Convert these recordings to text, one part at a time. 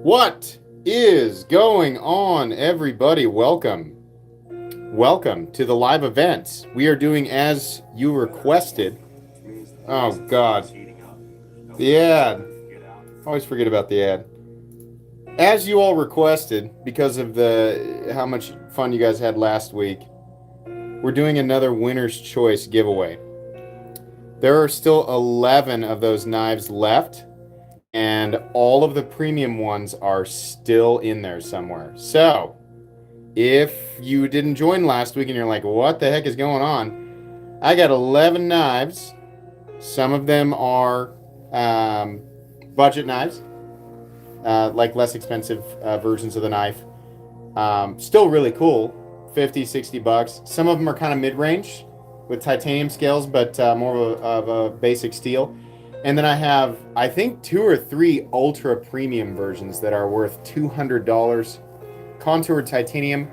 What is going on, everybody? Welcome. Welcome to the live event. We are doing as you requested. Oh, God. The ad. Always forget about the ad. As you all requested, because of how much fun you guys had last week, we're doing another winner's choice giveaway. There are still 11 of those knives left, and all of the premium ones are still in there somewhere. So, if you didn't join last week and you're like, what the heck is going on? I got 11 knives. Some of them are budget knives, like less expensive versions of the knife. Still really cool, 50, 60 bucks. Some of them are kind of mid-range with titanium scales, but more of a basic steel. And then I have, I think, 2 or 3 ultra premium versions that are worth $200. Contoured titanium,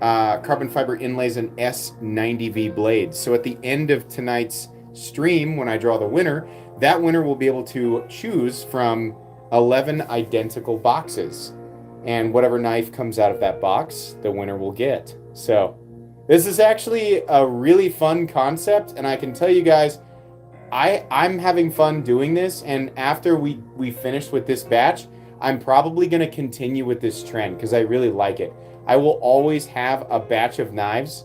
carbon fiber inlays, and S90V blades. So at the end of tonight's stream, when I draw the winner, that winner will be able to choose from 11 identical boxes. And whatever knife comes out of that box, the winner will get. So this is actually a really fun concept, and I can tell you guys, I'm having fun doing this, and after we finish with this batch, I'm probably going to continue with this trend because I really like it. I will always have a batch of knives,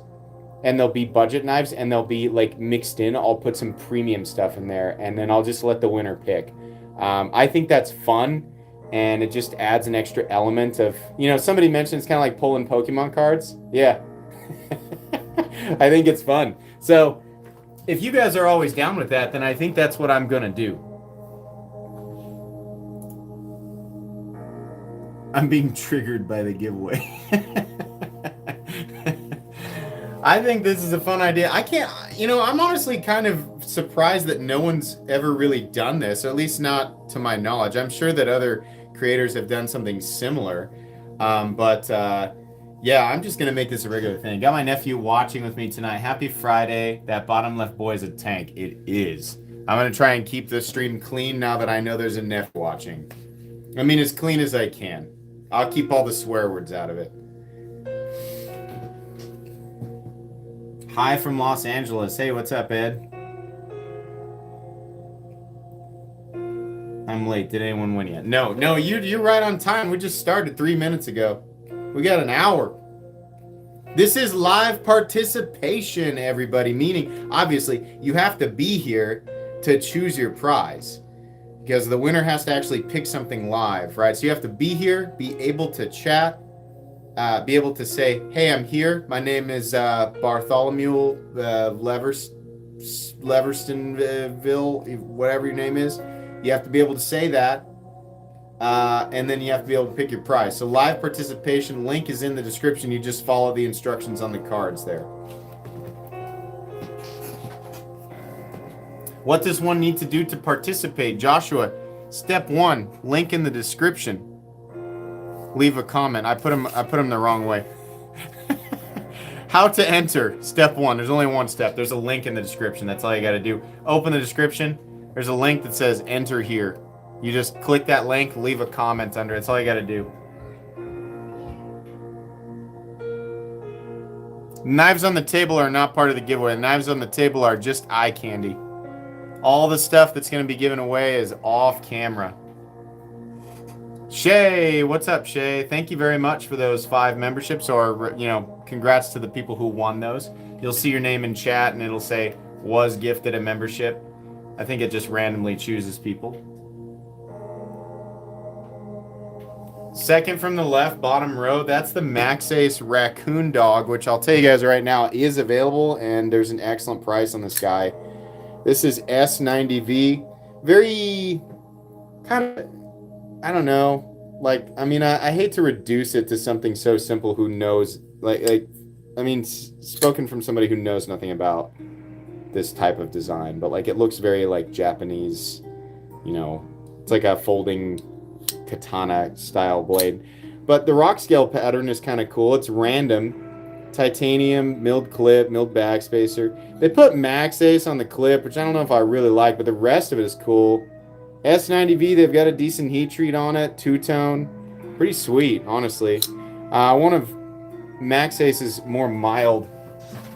and they'll be budget knives, and they'll be like mixed in. I'll put some premium stuff in there, and then I'll just let the winner pick. I think that's fun, and it just adds an extra element of, somebody mentioned it's kind of like pulling Pokemon cards. Yeah. I think it's fun. So if you guys are always down with that, then I think that's what I'm going to do. I'm being triggered by the giveaway. I think this is a fun idea. I'm honestly kind of surprised that no one's ever really done this, or at least not to my knowledge. I'm sure that other creators have done something similar. Yeah, I'm just going to make this a regular thing. Got my nephew watching with me tonight. Happy Friday. That bottom left boy is a tank. It is. I'm going to try and keep the stream clean now that I know there's a nephew watching. I mean, as clean as I can. I'll keep all the swear words out of it. Hi from Los Angeles. Hey, what's up, Ed? I'm late. Did anyone win yet? No, you're right on time. We just started 3 minutes ago. We got an hour. This is live participation, everybody. Meaning, obviously, you have to be here to choose your prize. Because the winner has to actually pick something live, right? So you have to be here, be able to chat, be able to say, hey, I'm here. My name is Bartholomew Leverstonville, whatever your name is. You have to be able to say that. And then you have to be able to pick your prize. So live participation link is in the description. You just follow the instructions on the cards there. What does one need to do to participate? Joshua, step 1, link in the description. Leave a comment. I put him the wrong way. How to enter? Step 1. There's only one step. There's a link in the description. That's all you got to do. Open the description. There's a link that says enter here. You just click that link, leave a comment under it. That's all you got to do. Knives on the table are not part of the giveaway. Knives on the table are just eye candy. All the stuff that's going to be given away is off camera. Shay, what's up, Shay? Thank you very much for those 5 memberships, or, congrats to the people who won those. You'll see your name in chat, and it'll say, was gifted a membership. I think it just randomly chooses people. Second from the left, bottom row, that's the Maxace Raccoon Dog, which I'll tell you guys right now is available, and there's an excellent price on this guy. This is S90V. Very kind of, I don't know. I hate to reduce it to something so simple who knows, spoken from somebody who knows nothing about this type of design, but it looks very Japanese, it's like a folding katana style blade. But the rock scale pattern is kind of cool. It's random. Titanium, milled clip, milled backspacer. They put Maxace on the clip, which I don't know if I really like, but the rest of it is cool. S90V, they've got a decent heat treat on it, two-tone. Pretty sweet, honestly. One of Max Ace's more mild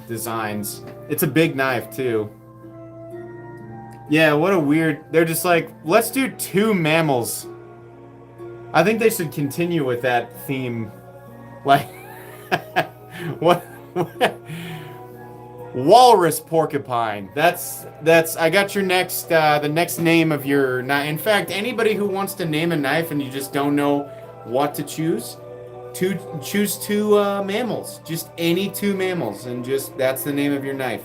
designs. It's a big knife, too. Yeah, what a weird... They're just like, let's do 2 mammals. I think they should continue with that theme. Like, what? Walrus porcupine. That's. I got your next. The next name of your knife. In fact, anybody who wants to name a knife and you just don't know what to choose, choose 2 mammals. Just any 2 mammals, and just that's the name of your knife.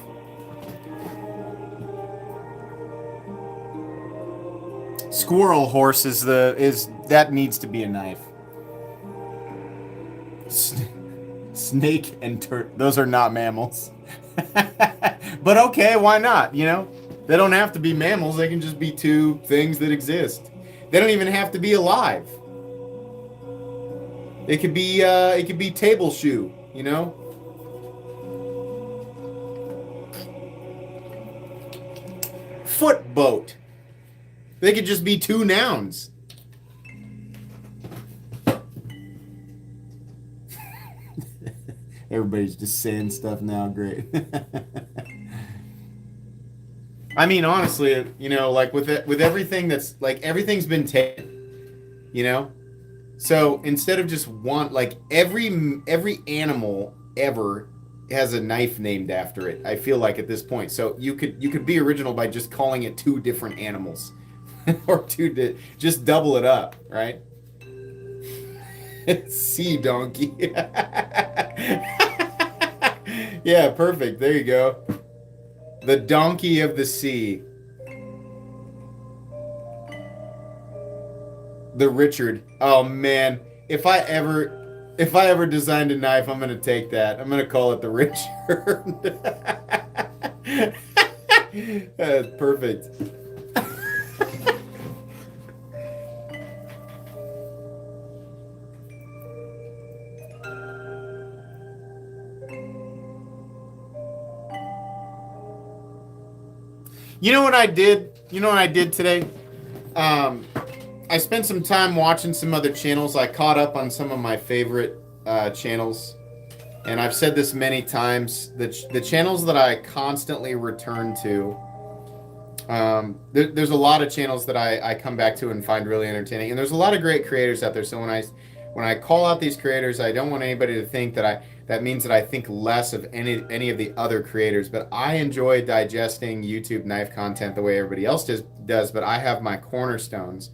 Squirrel horse is that needs to be a knife. Snake and those are not mammals. But okay, why not? You know, they don't have to be mammals. They can just be 2 things that exist. They don't even have to be alive. It could be table shoe. You know. Foot boat. They could just be 2 nouns. Everybody's just saying stuff now. Great. I mean, honestly, you know, like with everything that's like everything's been taken, you know. So instead of just one, like every animal ever has a knife named after it. I feel like at this point, so you could be original by just calling it 2 different animals. Or 2 just double it up, right? Sea donkey. Yeah, perfect. There you go. The donkey of the sea. The Richard. Oh man, if I ever designed a knife, I'm gonna take that. I'm gonna call it the Richard. That's perfect. You know what I did? You know what I did today? I spent some time watching some other channels. I caught up on some of my favorite channels. And I've said this many times. The channels that I constantly return to, there's a lot of channels that I come back to and find really entertaining. And there's a lot of great creators out there. So when I call out these creators, I don't want anybody to think that means that I think less of any of the other creators. But I enjoy digesting YouTube knife content the way everybody else does. But I have my cornerstones,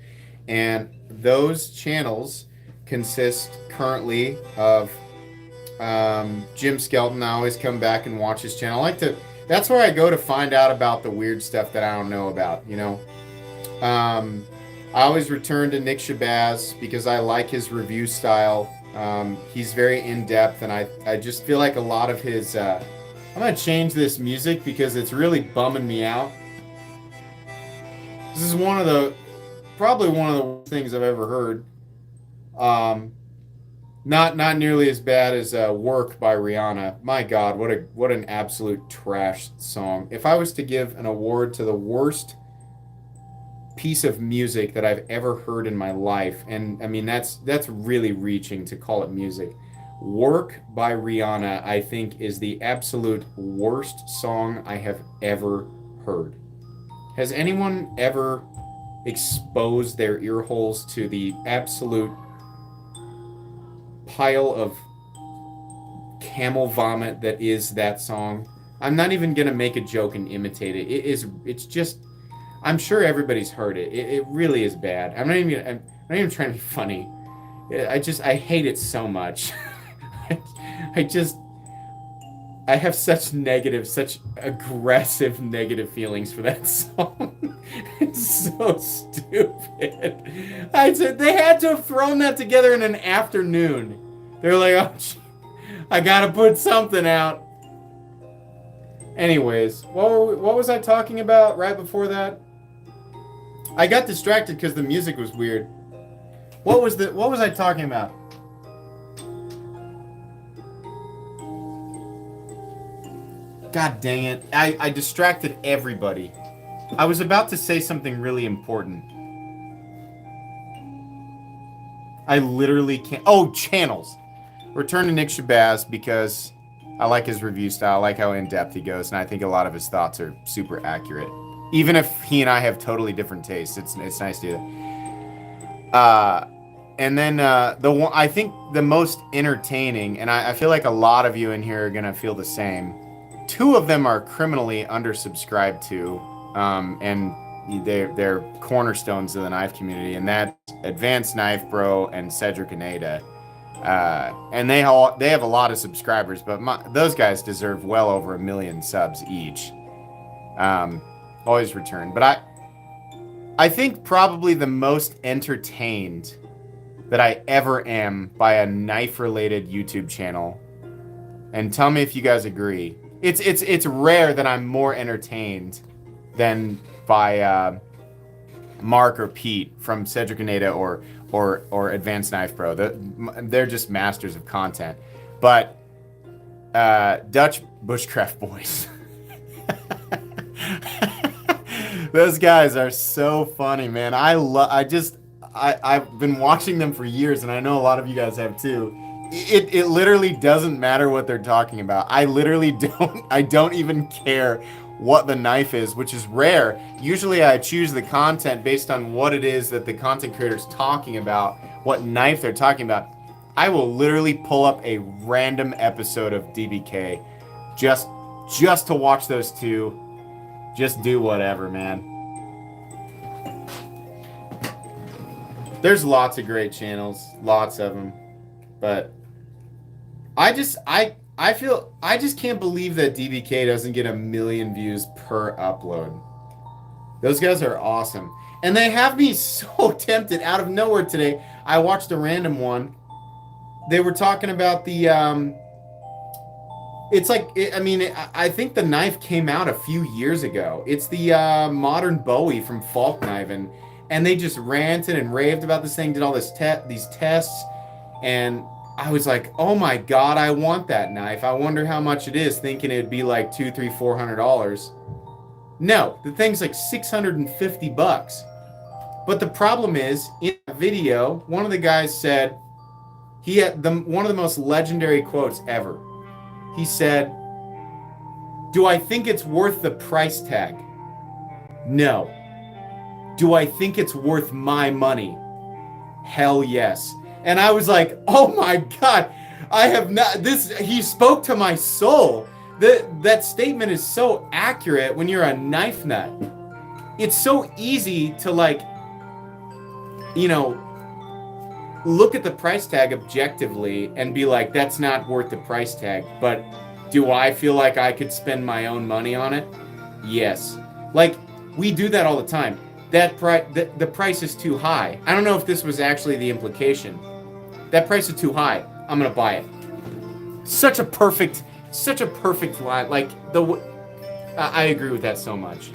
and those channels consist currently of Jim Skelton. I always come back and watch his channel. That's where I go to find out about the weird stuff that I don't know about. You know. I always return to Nick Shabazz because I like his review style. He's very in-depth, and I just feel like a lot of his... I'm going to change this music because it's really bumming me out. This is probably one of the worst things I've ever heard. Not nearly as bad as Work by Rihanna. My God, what an absolute trash song. If I was to give an award to the worst piece of music that I've ever heard in my life, and I mean that's really reaching to call it music. Work by Rihanna, I think, is the absolute worst song I have ever heard. Has anyone ever exposed their ear holes to the absolute pile of camel vomit that is that song? I'm not even gonna make a joke and imitate it. It's just, I'm sure everybody's heard it. It really is bad. I'm not even trying to be funny. I hate it so much. I have such aggressive negative feelings for that song. It's so stupid. They had to have thrown that together in an afternoon. They're like, oh, I gotta put something out. Anyways, what was I talking about right before that? I got distracted because the music was weird. What was I talking about? God dang it. I distracted everybody. I was about to say something really important. I literally can't. Oh, channels. Return to Nick Shabazz because I like his review style. I like how in-depth he goes, and I think a lot of his thoughts are super accurate. Even if he and I have totally different tastes, it's nice to do that. And then the one I think the most entertaining, and I feel like a lot of you in here are gonna feel the same. Two of them are criminally undersubscribed to, and they're cornerstones of the knife community, and that's Advanced Knife Bro and Cedric Aneda. And they have a lot of subscribers, but those guys deserve well over 1 million subs each. Always return, but I think probably the most entertained that I ever am by a knife-related YouTube channel, and tell me if you guys agree. It's rare that I'm more entertained than by Mark or Pete from Cedric Aneda or Advanced Knife Pro. They're just masters of content. But Dutch Bushcraft Boys. Those guys are so funny, man. I've been watching them for years, and I know a lot of you guys have too. It literally doesn't matter what they're talking about. I literally don't even care what the knife is, which is rare. Usually I choose the content based on what it is that the content creator's talking about, what knife they're talking about. I will literally pull up a random episode of DBK just to watch those two. Just do whatever, man. There's lots of great channels, lots of them, but I just can't believe that DBK doesn't get 1 million views per upload. Those guys are awesome, and they have me so tempted. Out of nowhere today, I watched a random one. They were talking about the I think the knife came out a few years ago. It's the modern Bowie from Falk Knife, and they just ranted and raved about this thing, did all these tests, and I was like, oh my god, I want that knife. I wonder how much it is, thinking it'd be like $200, $300, $400. No, the thing's like $650. But the problem is, in the video, one of the guys said, he had one of the most legendary quotes ever. He said, "Do I think it's worth the price tag? No. Do I think it's worth my money? Hell yes." And I was like, oh my god, I have not, he spoke to my soul. That statement is so accurate when you're a knife nut. It's so easy to look at the price tag objectively and be like, that's not worth the price tag. But do I feel like I could spend my own money on it? Yes. We do that all the time. The price is too high. I don't know if this was actually the implication. That price is too high. I'm gonna buy it. Such a perfect line. I agree with that so much.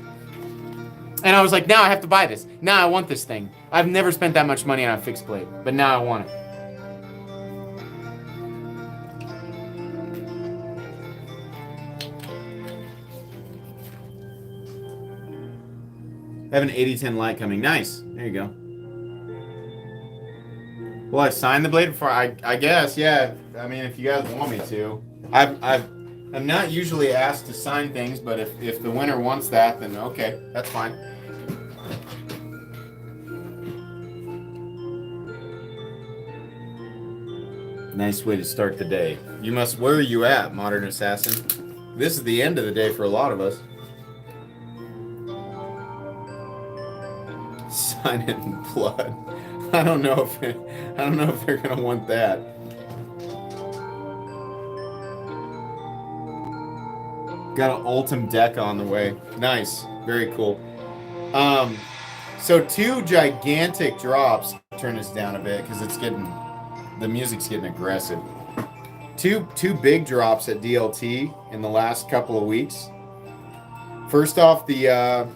And I was like, now I have to buy this. Now I want this thing. I've never spent that much money on a fixed blade, but now I want it. I have an 8010 light coming. Nice. There you go. Will I sign the blade before? I guess, yeah. I mean, if you guys want me to. I'm not usually asked to sign things, but if the winner wants that, then okay, that's fine. Nice way to start the day. Where are you at, Modern Assassin? This is the end of the day for a lot of us. Sign it in blood. I don't know if they're gonna want that. Got an Ultim deck on the way. Nice, very cool. So 2 gigantic drops. Turn this down a bit because the music's getting aggressive. Two big drops at DLT in the last couple of weeks. First off, the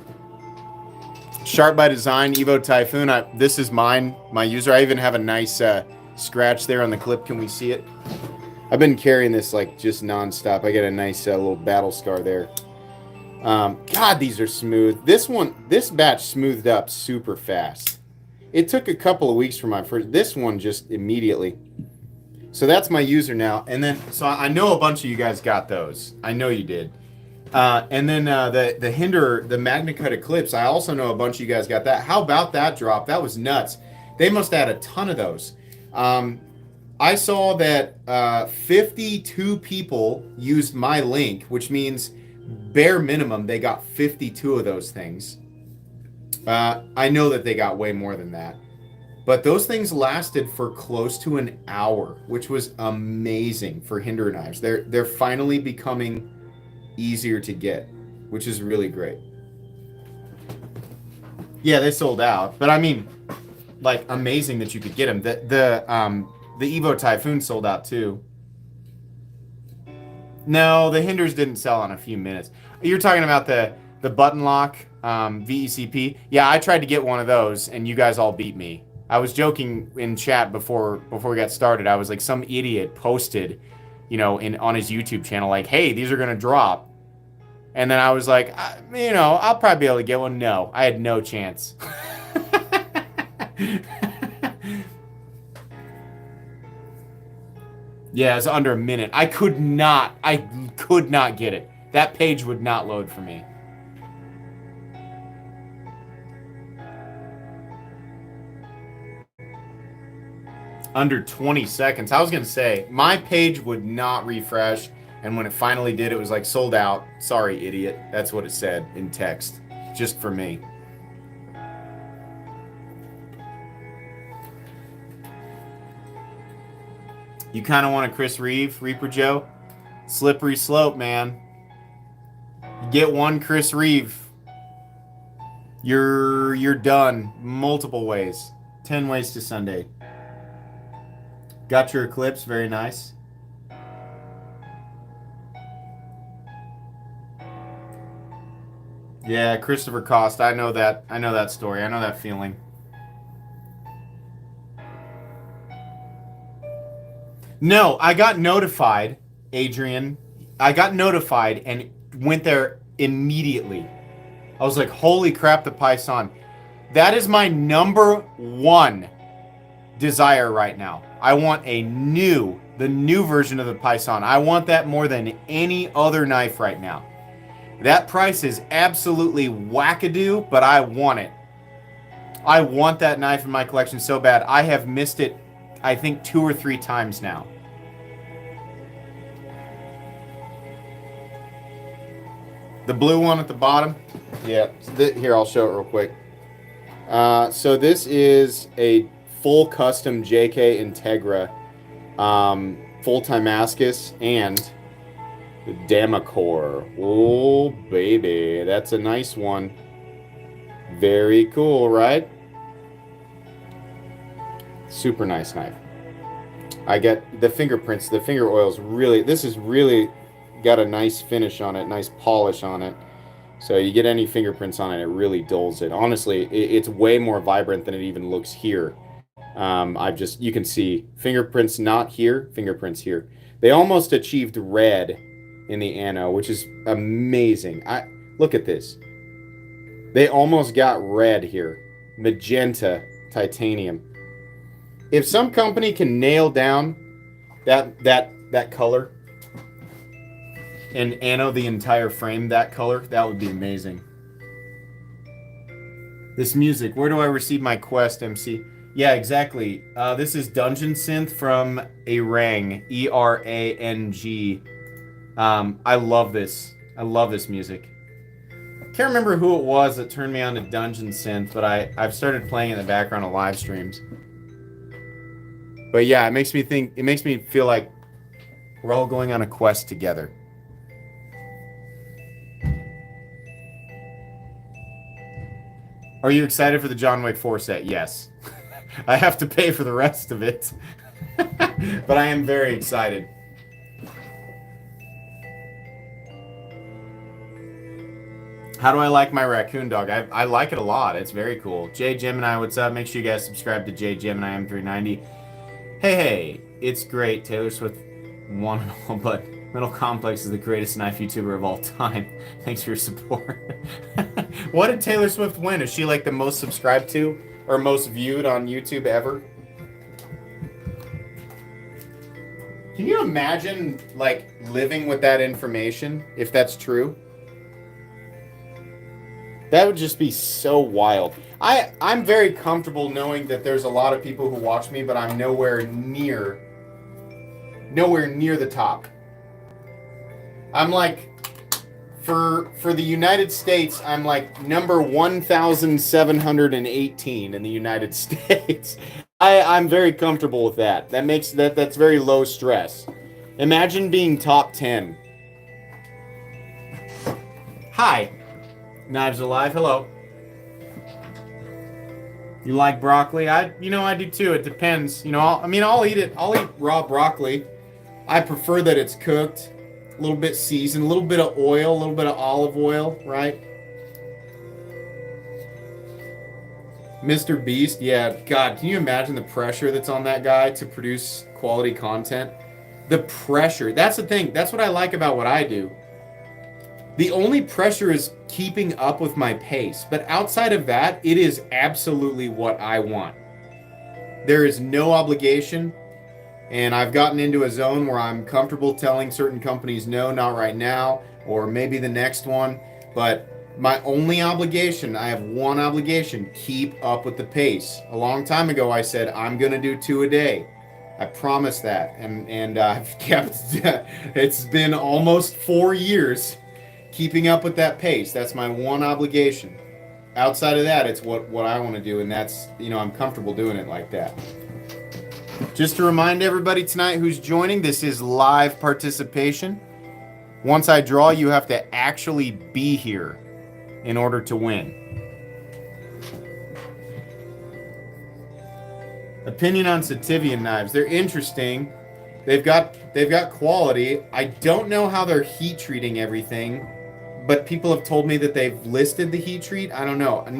Sharp by Design Evo Typhoon. This is mine, my user. I even have a nice scratch there on the clip. Can we see it? I've been carrying this just nonstop. I got a nice little battle scar there. God, these are smooth. This batch smoothed up super fast. It took a couple of weeks for my first. This one just immediately. So that's my user now. And then, so I know a bunch of you guys got those. I know you did. And then the Hinder, the MagnaCut Eclipse, I also know a bunch of you guys got that. How about that drop? That was nuts. They must have had a ton of those. I saw that 52 people used my link, which means bare minimum they got 52 of those things. I know that they got way more than that. But those things lasted for close to an hour, which was amazing for Hinder knives. They're finally becoming easier to get, which is really great. Yeah, they sold out, but I mean, like, amazing that you could get them. The Evo Typhoon sold out too. No, the Hinders didn't sell in a few minutes. You're talking about the button lock VECP. Yeah, I tried to get one of those, and you guys all beat me. I was joking in chat before we got started. I was like, some idiot posted, you know, on his YouTube channel, like, hey, these are gonna drop. And then I was like, you know, I'll probably be able to get one. No, I had no chance. Yeah, it was under a minute. I could not get it. That page would not load for me. Under 20 seconds. I was going to say, my page would not refresh. And when it finally did, it was like sold out. Sorry, idiot. That's what it said in text. Just for me. You kind of want a Chris Reeve, Reaper Joe? Slippery slope, man. You get one Chris Reeve. You're done. Multiple ways. 10 ways to Sunday. Got your Eclipse. Very nice. Yeah, Christopher Cost. I know that. I know that story. I know that feeling. No, I got notified, Adrian. I got notified and went there immediately. I was like, holy crap, the Python. That is my number one desire right now. I want the new version of the Python. I want that more than any other knife right now. That price is absolutely wackadoo, but I want it. I want that knife in my collection so bad. I have missed it, I think, 2 or 3 times now. The blue one at the bottom? Yeah. Here, I'll show it real quick. So this is a full custom JK Integra, full Timascus, and the Damacor. Oh, baby. That's a nice one. Very cool, right? Super nice knife. I get the fingerprints, the finger oils really, this is really got a nice finish on it, nice polish on it. So you get any fingerprints on it, it really dulls it. Honestly, it's way more vibrant than it even looks here. You can see fingerprints not here, fingerprints here. They almost achieved red in the Anno, which is amazing. Look at this. They almost got red here. Magenta titanium. If some company can nail down that color and Anno the entire frame that color, that would be amazing. This music, where do I receive my quest, MC? Yeah, exactly. This is Dungeon Synth from Erang, E-R-A-N-G. I love this. I love this music. Can't remember who it was that turned me on to Dungeon Synth, but I've started playing in the background of live streams. But yeah, it makes me feel like we're all going on a quest together. Are you excited for the John Wick 4 set? Yes. I have to pay for the rest of it. But I am very excited. How do I like my raccoon dog? I like it a lot. It's very cool. Jay Gemini, what's up? Make sure you guys subscribe to Jay Gemini M390. Hey, it's great. Taylor Swift won and all, but Metal Complex is the greatest knife YouTuber of all time. Thanks for your support. What did Taylor Swift win? Is she like the most subscribed to? or most viewed on YouTube ever. Can you imagine, like, living with that information, if that's true? That would just be so wild. I'm very comfortable knowing that there's a lot of people who watch me, but I'm nowhere near the top. I'm like, for the United States, I'm like number 1,718 in the United States. I'm very comfortable with that. That's very low stress. Imagine being top 10. Hi. Knives Alive, hello. You like broccoli? I do too. It depends. I'll eat it. I'll eat raw broccoli. I prefer that it's cooked, a little bit seasoned, a little bit of oil, a little bit of olive oil, right? Mr. Beast, yeah. God, can you imagine the pressure that's on that guy to produce quality content? The pressure. That's the thing. That's what I like about what I do. The only pressure is keeping up with my pace. But outside of that, it is absolutely what I want. There is no obligation. And I've gotten into a zone where I'm comfortable telling certain companies, no, not right now, or maybe the next one. But my only obligation, I have one obligation, keep up with the pace. A long time ago, I said, I'm going to do 2 a day. I promised that. And I've kept, it's been almost 4 years keeping up with that pace. That's my one obligation. Outside of that, it's what I want to do. And that's, I'm comfortable doing it like that. Just to remind everybody tonight who's joining, this is live participation. Once I draw, you have to actually be here in order to win. Opinion on Sativian knives. They're interesting. They've got quality. I don't know how they're heat treating everything, but people have told me that they've listed the heat treat. I don't know. I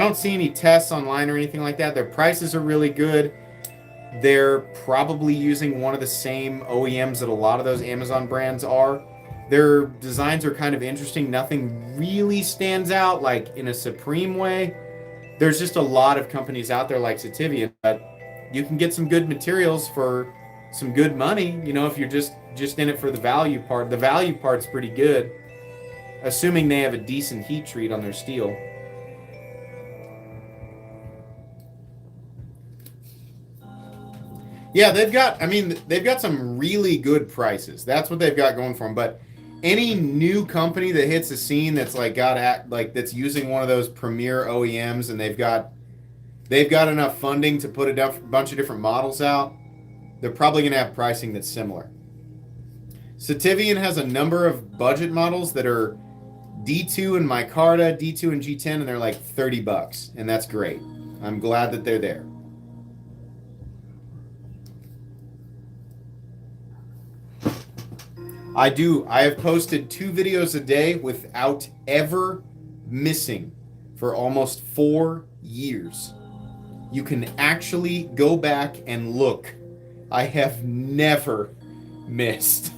don't see any tests online or anything like that. Their prices are really good. They're probably using one of the same OEMs that a lot of those Amazon brands are. Their designs are kind of interesting. Nothing really stands out like in a supreme way. There's just a lot of companies out there like Sativian, but you can get some good materials for some good money, if you're just in it for the value part. The value part's pretty good, assuming they have a decent heat treat on their steel. Yeah, they've got some really good prices. That's what they've got going for them. But any new company that hits the scene that's that's using one of those premier OEMs and they've got enough funding to put a bunch of different models out, they're probably going to have pricing that's similar. Sativian has a number of budget models that are D2 and Micarta, D2 and G10, and they're like $30, and that's great. I'm glad that they're there. I have posted 2 videos a day without ever missing for almost 4 years. You can actually go back and look. I have never missed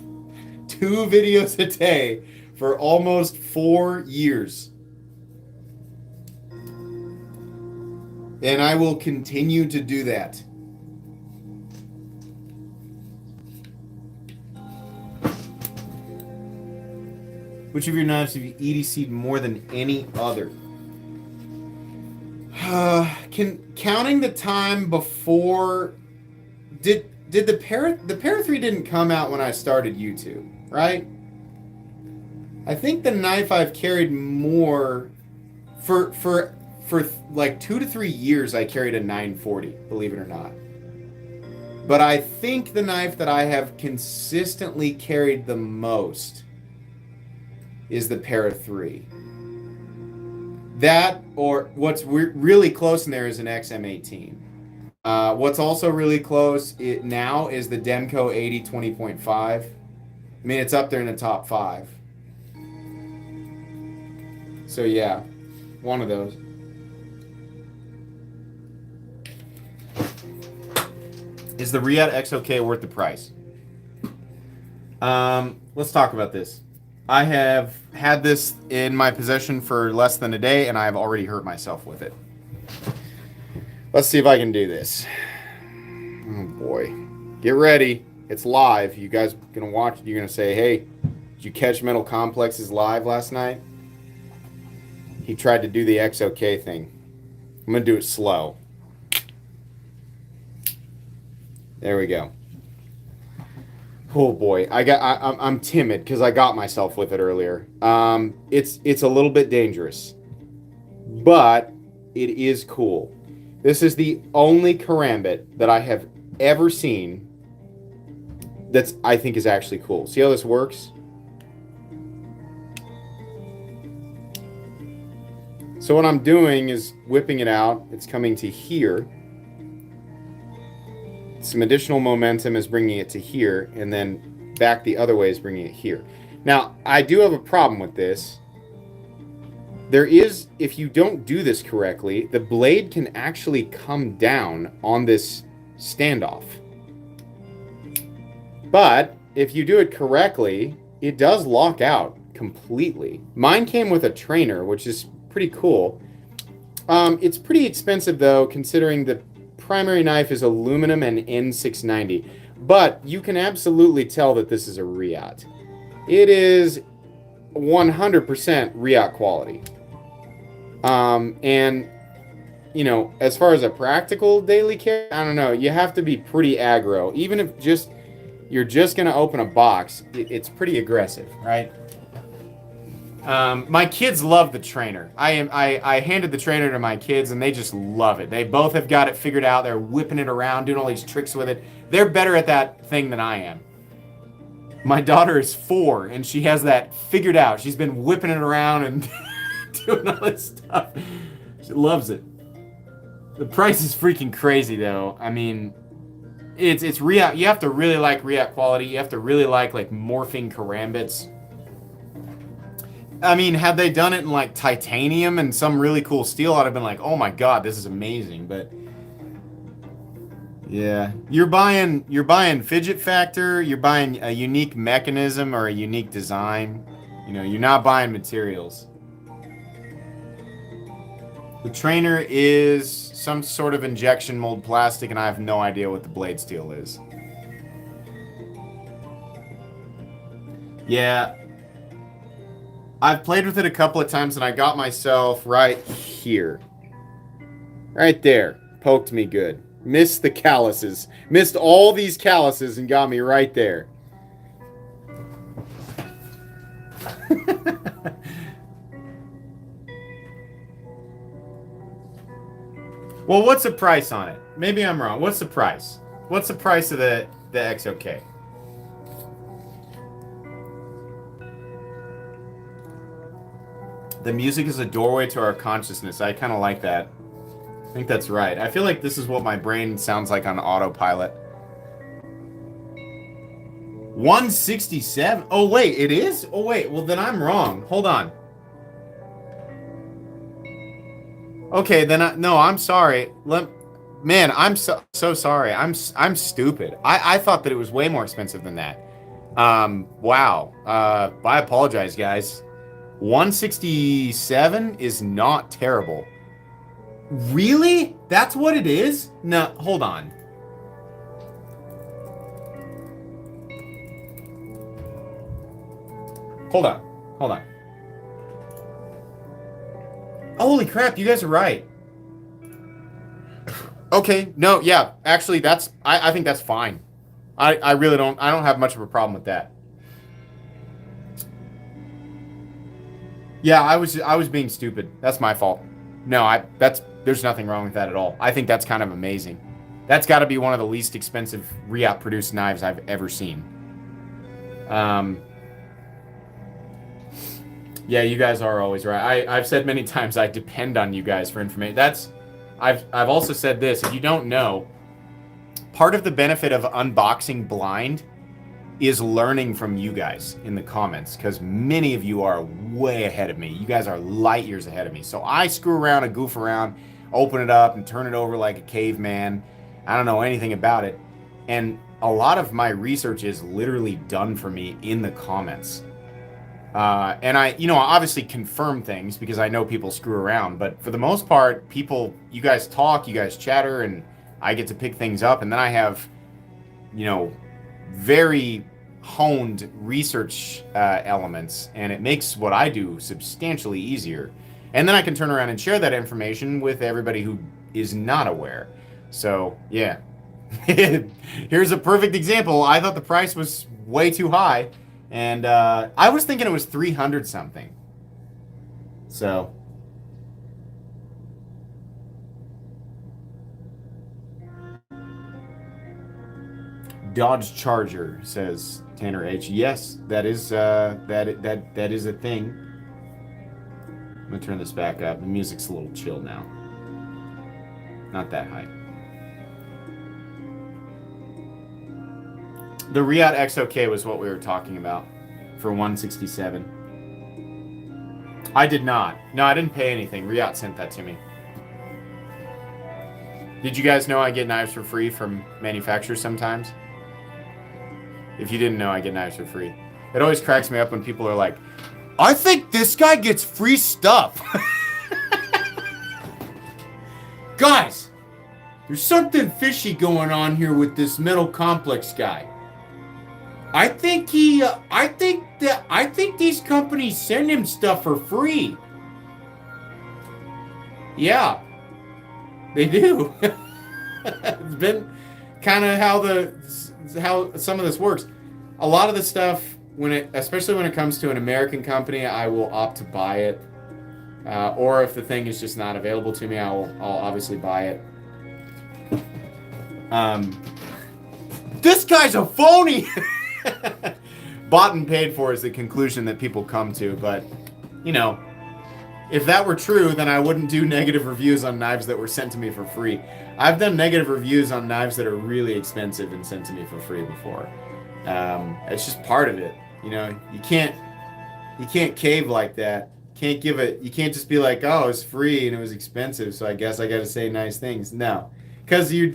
2 videos a day for almost 4 years. And I will continue to do that. Which of your knives have you EDC'd more than any other? Counting the time before, did the Para 3 didn't come out when I started YouTube, right? I think the knife I've carried more for like 2 to 3 years I carried a 940, believe it or not. But I think the knife that I have consistently carried the most is the Para 3. That, or what's really close in there is an XM18. What's also really close now is the Demco 80 20.5. I mean, it's up there in the top 5. So yeah, one of those. Is the Riyadh XOK worth the price? Let's talk about this. I have had this in my possession for less than a day, and I have already hurt myself with it. Let's see if I can do this. Oh boy. Get ready. It's live. You guys gonna watch it. You're gonna say, hey, did you catch Mental Complexes live last night? He tried to do the XOK thing. I'm gonna do it slow. There we go. Oh boy, I'm timid because I got myself with it earlier. It's a little bit dangerous, but it is cool. This is the only karambit that I have ever seen that's I think is actually cool. See how this works? So what I'm doing is whipping it out. It's coming to here. Some additional momentum is bringing it to here, and then back the other way is bringing it here. Now, I do have a problem with this. There is, if you don't do this correctly, the blade can actually come down on this standoff. But if you do it correctly, it does lock out completely. Mine came with a trainer, which is pretty cool. It's pretty expensive, though, considering the primary knife is aluminum and N690, but you can absolutely tell that this is a Riot. It is 100% Riot quality. And, you know, as far as a practical daily carry, I don't know, you have to be pretty aggro. Even if you're just going to open a box, it's pretty aggressive, right? My kids love the trainer. I handed the trainer to my kids and they just love it. They both have got it figured out. They're whipping it around, doing all these tricks with it. They're better at that thing than I am. My daughter is 4 and she has that figured out. She's been whipping it around and doing all this stuff. She loves it. The price is freaking crazy though. I mean, it's Riot. You have to really like Riot quality. You have to really like morphing karambits. I mean, had they done it in like titanium and some really cool steel, I'd have been like, oh my god, this is amazing. But yeah, you're buying fidget factor, you're buying a unique mechanism or a unique design. You know, you're not buying materials. The trainer is some sort of injection mold plastic, and I have no idea what the blade steel is. Yeah. I've played with it a couple of times and I got myself right here. Right there. Poked me good. Missed the calluses. Missed all these calluses and got me right there. Well, what's the price on it? Maybe I'm wrong. What's the price? What's the price of the XOK? The music is a doorway to our consciousness. I kind of like that. I think that's right. I feel like this is what my brain sounds like on autopilot. 167? Oh, wait, it is? Oh, wait, well, then I'm wrong. Hold on. Okay, then no, I'm sorry. Man, I'm so sorry. I'm stupid. I thought that it was way more expensive than that. Wow. I apologize, guys. 167 is not terrible. Really? That's what it is? No, hold on. Hold on. Holy crap, you guys are right. Okay, no, yeah, actually I think that's fine. I really don't have much of a problem with that. Yeah, I was being stupid. That's my fault. No, there's nothing wrong with that at all. I think that's kind of amazing. That's got to be one of the least expensive Riot produced knives I've ever seen. Yeah, you guys are always right. I've said many times I depend on you guys for information. I've also said this. If you don't know, part of the benefit of unboxing blind is learning from you guys in the comments, because many of you are way ahead of me. You guys are light years ahead of me. So I screw around and goof around, open it up and turn it over like a caveman. I don't know anything about it. And a lot of my research is literally done for me in the comments. And I, obviously confirm things because I know people screw around. But for the most part, you guys talk, you guys chatter, and I get to pick things up. And then I have, very honed research elements, and it makes what I do substantially easier. And then I can turn around and share that information with everybody who is not aware. So, yeah. Here's a perfect example. I thought the price was way too high, and I was thinking it was 300 something. So, Dodge Charger, says Tanner H. Yes, that is that is a thing. I'm gonna turn this back up. The music's a little chill now. Not that high. The Riot XOK was what we were talking about for 167. I did not. No, I didn't pay anything. Riot sent that to me. Did you guys know I get knives for free from manufacturers sometimes? If you didn't know, I get knives for free. It always cracks me up when people are like, I think this guy gets free stuff. Guys, there's something fishy going on here with this Metal Complex guy. I think these companies send him stuff for free. Yeah, they do. It's been kind of how some of this works. A lot of the stuff, especially when it comes to an American company, I will opt to buy it. Or if the thing is just not available to me, I'll obviously buy it. This guy's a phony. Bought and paid for is the conclusion that people come to, but if that were true, then I wouldn't do negative reviews on knives that were sent to me for free. I've done negative reviews on knives that are really expensive and sent to me for free before. It's just part of it. You can't cave like that. You can't just be like, oh, it's free and it was expensive, so I guess I got to say nice things. No, because you're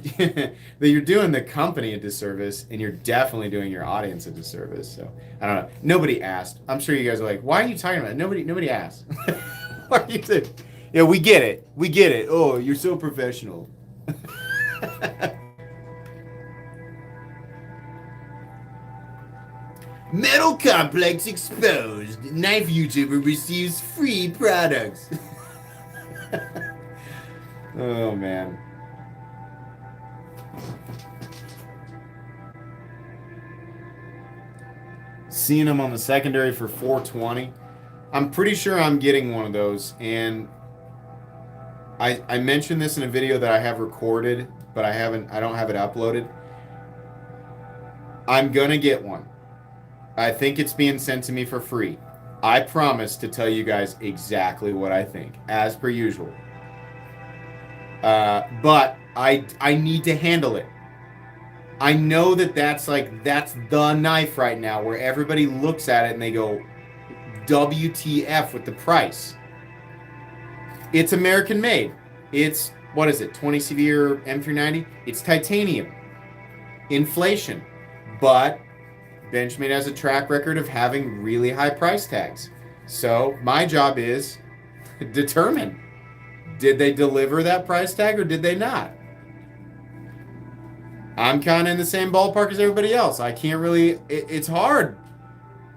doing the company a disservice, and you're definitely doing your audience a disservice. So I don't know. Nobody asked. I'm sure you guys are like, why are you talking about it? Nobody asked. What are you doing? Yeah, we get it. We get it. Oh, you're so professional. Metal Complex exposed. Knife YouTuber receives free products. Oh, man. Seeing them on the secondary for $420. I'm pretty sure I'm getting one of those, and I mentioned this in a video that I have recorded, but I don't have it uploaded. I'm gonna get one. I think it's being sent to me for free. I promise to tell you guys exactly what I think, as per usual. But I need to handle it. I know that's the knife right now where everybody looks at it and they go, WTF with the price. It's American made. It's, what is it, 20 severe M390? It's titanium. Inflation. But Benchmade has a track record of having really high price tags. So my job is determine, did they deliver that price tag or did they not? I'm kind of in the same ballpark as everybody else. I can't really, it's hard.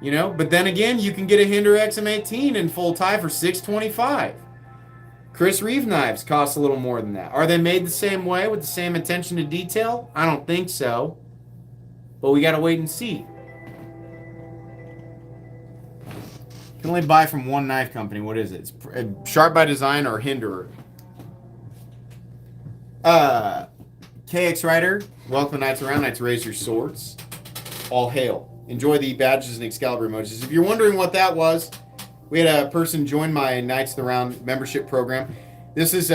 But then again, you can get a Hinder XM18 in full tie for $625. Chris Reeve knives cost a little more than that. Are they made the same way with the same attention to detail? I don't think so. But we got to wait and see. You can only buy from one knife company. What is it? It's Sharp by Design or Hinderer. KX Rider, welcome to Knights Around. Knights Raise Your Swords. All hail. Enjoy the badges and Excalibur emojis. If you're wondering what that was, we had a person join my Knights of the Round membership program. This is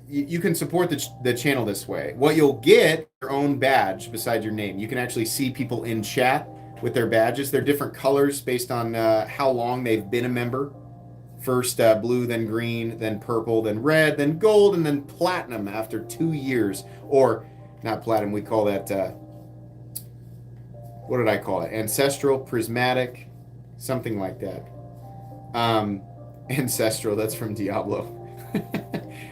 you can support the channel this way. What you'll get, your own badge beside your name. You can actually see people in chat with their badges. They're different colors based on how long they've been a member. First blue, then green, then purple, then red, then gold, and then platinum after 2 years. Or not platinum, we call that what did I call it? Ancestral, prismatic, something like that. Um, Ancestral, that's from Diablo.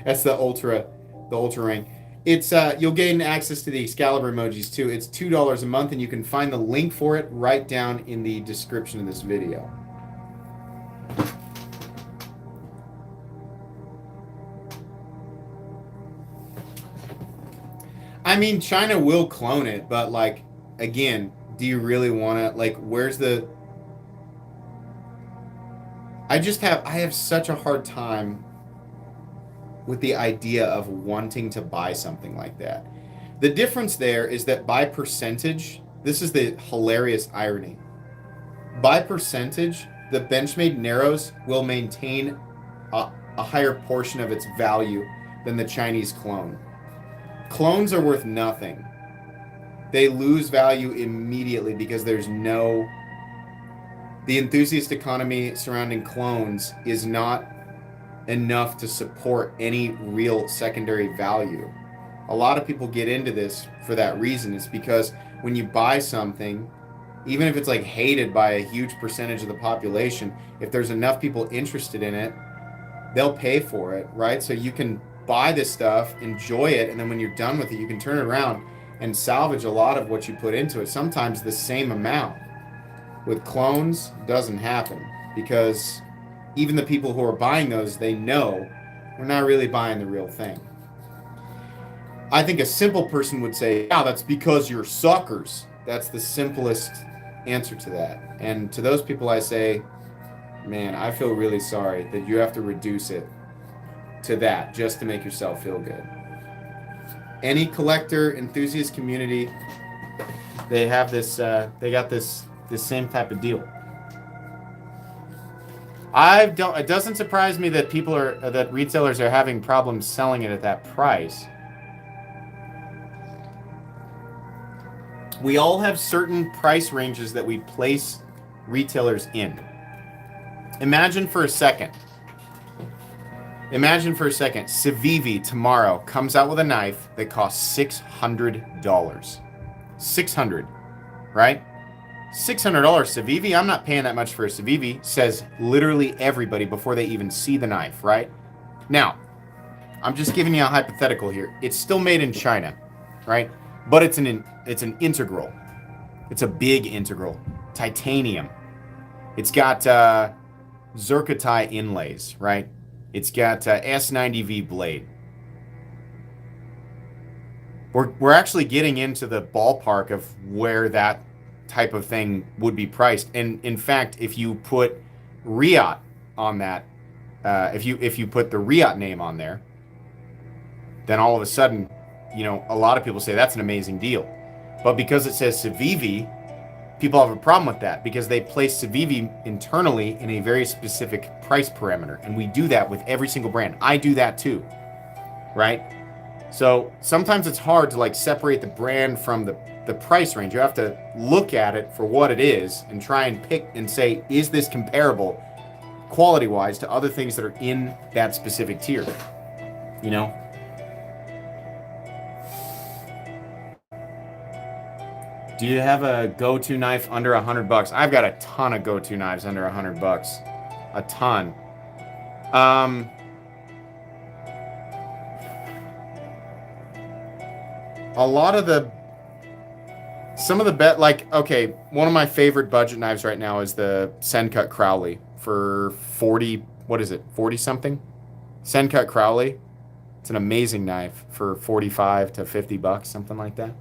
That's the ultra rank. It's you'll gain access to the Excalibur emojis too. It's $2 a month, and you can find the link for it right down in the description of this video. I mean, China will clone it, but like, again, do you really want to? Like, where's the? I have such a hard time with the idea of wanting to buy something like that. The difference there is that by percentage, this is the hilarious irony. By percentage, the Benchmade Narrows will maintain a higher portion of its value than the Chinese clone. Clones are worth nothing. They lose value immediately because there's no. The enthusiast economy surrounding clones is not enough to support any real secondary value. A lot of people get into this for that reason. It's because when you buy something, even if it's like hated by a huge percentage of the population, if there's enough people interested in it, they'll pay for it, right? So you can buy this stuff, enjoy it, and then when you're done with it, you can turn it around and salvage a lot of what you put into it, sometimes the same amount. With clones, doesn't happen because even the people who are buying those, they know we're not really buying the real thing. I think a simple person would say, yeah, that's because you're suckers. That's the simplest answer to that. And to those people, I say, man, I feel really sorry that you have to reduce it to that just to make yourself feel good. Any collector enthusiast community, they have this, they got this same type of deal. It doesn't surprise me that that retailers are having problems selling it at that price. We all have certain price ranges that we place retailers in. Imagine for a second, Civivi tomorrow comes out with a knife that costs $600. $600, right? $600 Civivi, I'm not paying that much for a Civivi, says literally everybody before they even see the knife, right? Now, I'm just giving you a hypothetical here. It's still made in China, right? But it's an integral. It's a big integral. Titanium. It's got Zircotai inlays, right? It's got S90V blade. We're actually getting into the ballpark of where that type of thing would be priced. And in fact, if you put Riot on that, if you put the Riot name on there, then all of a sudden, a lot of people say that's an amazing deal. But because it says Civivi, people have a problem with that because they place Civivi internally in a very specific price parameter. And we do that with every single brand. I do that too, right? So sometimes it's hard to separate the brand from the price range. You have to look at it for what it is and try and pick and say, is this comparable quality-wise to other things that are in that specific tier? Do you have a go-to knife under $100? I've got a ton of go-to knives under $100. A ton. A lot of okay, one of my favorite budget knives right now is the Sencut Crowley for 40, what is it, 40 something? Sencut Crowley. It's an amazing knife for 45 to 50 bucks, something like that.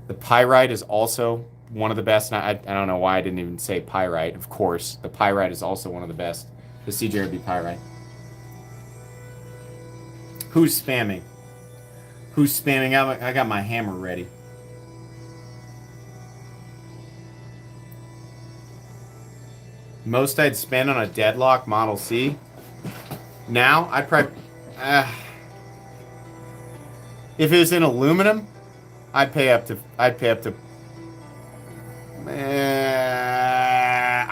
The Pyrite is also one of the best. I don't know why I didn't even say Pyrite. Of course, the Pyrite is also one of the best. The CJRB Pyrite. Who's spamming? Who's spamming? I got my hammer ready. Most I'd spend on a Deadlock Model C. Now, I'd probably... if it was in aluminum, I'd pay up to...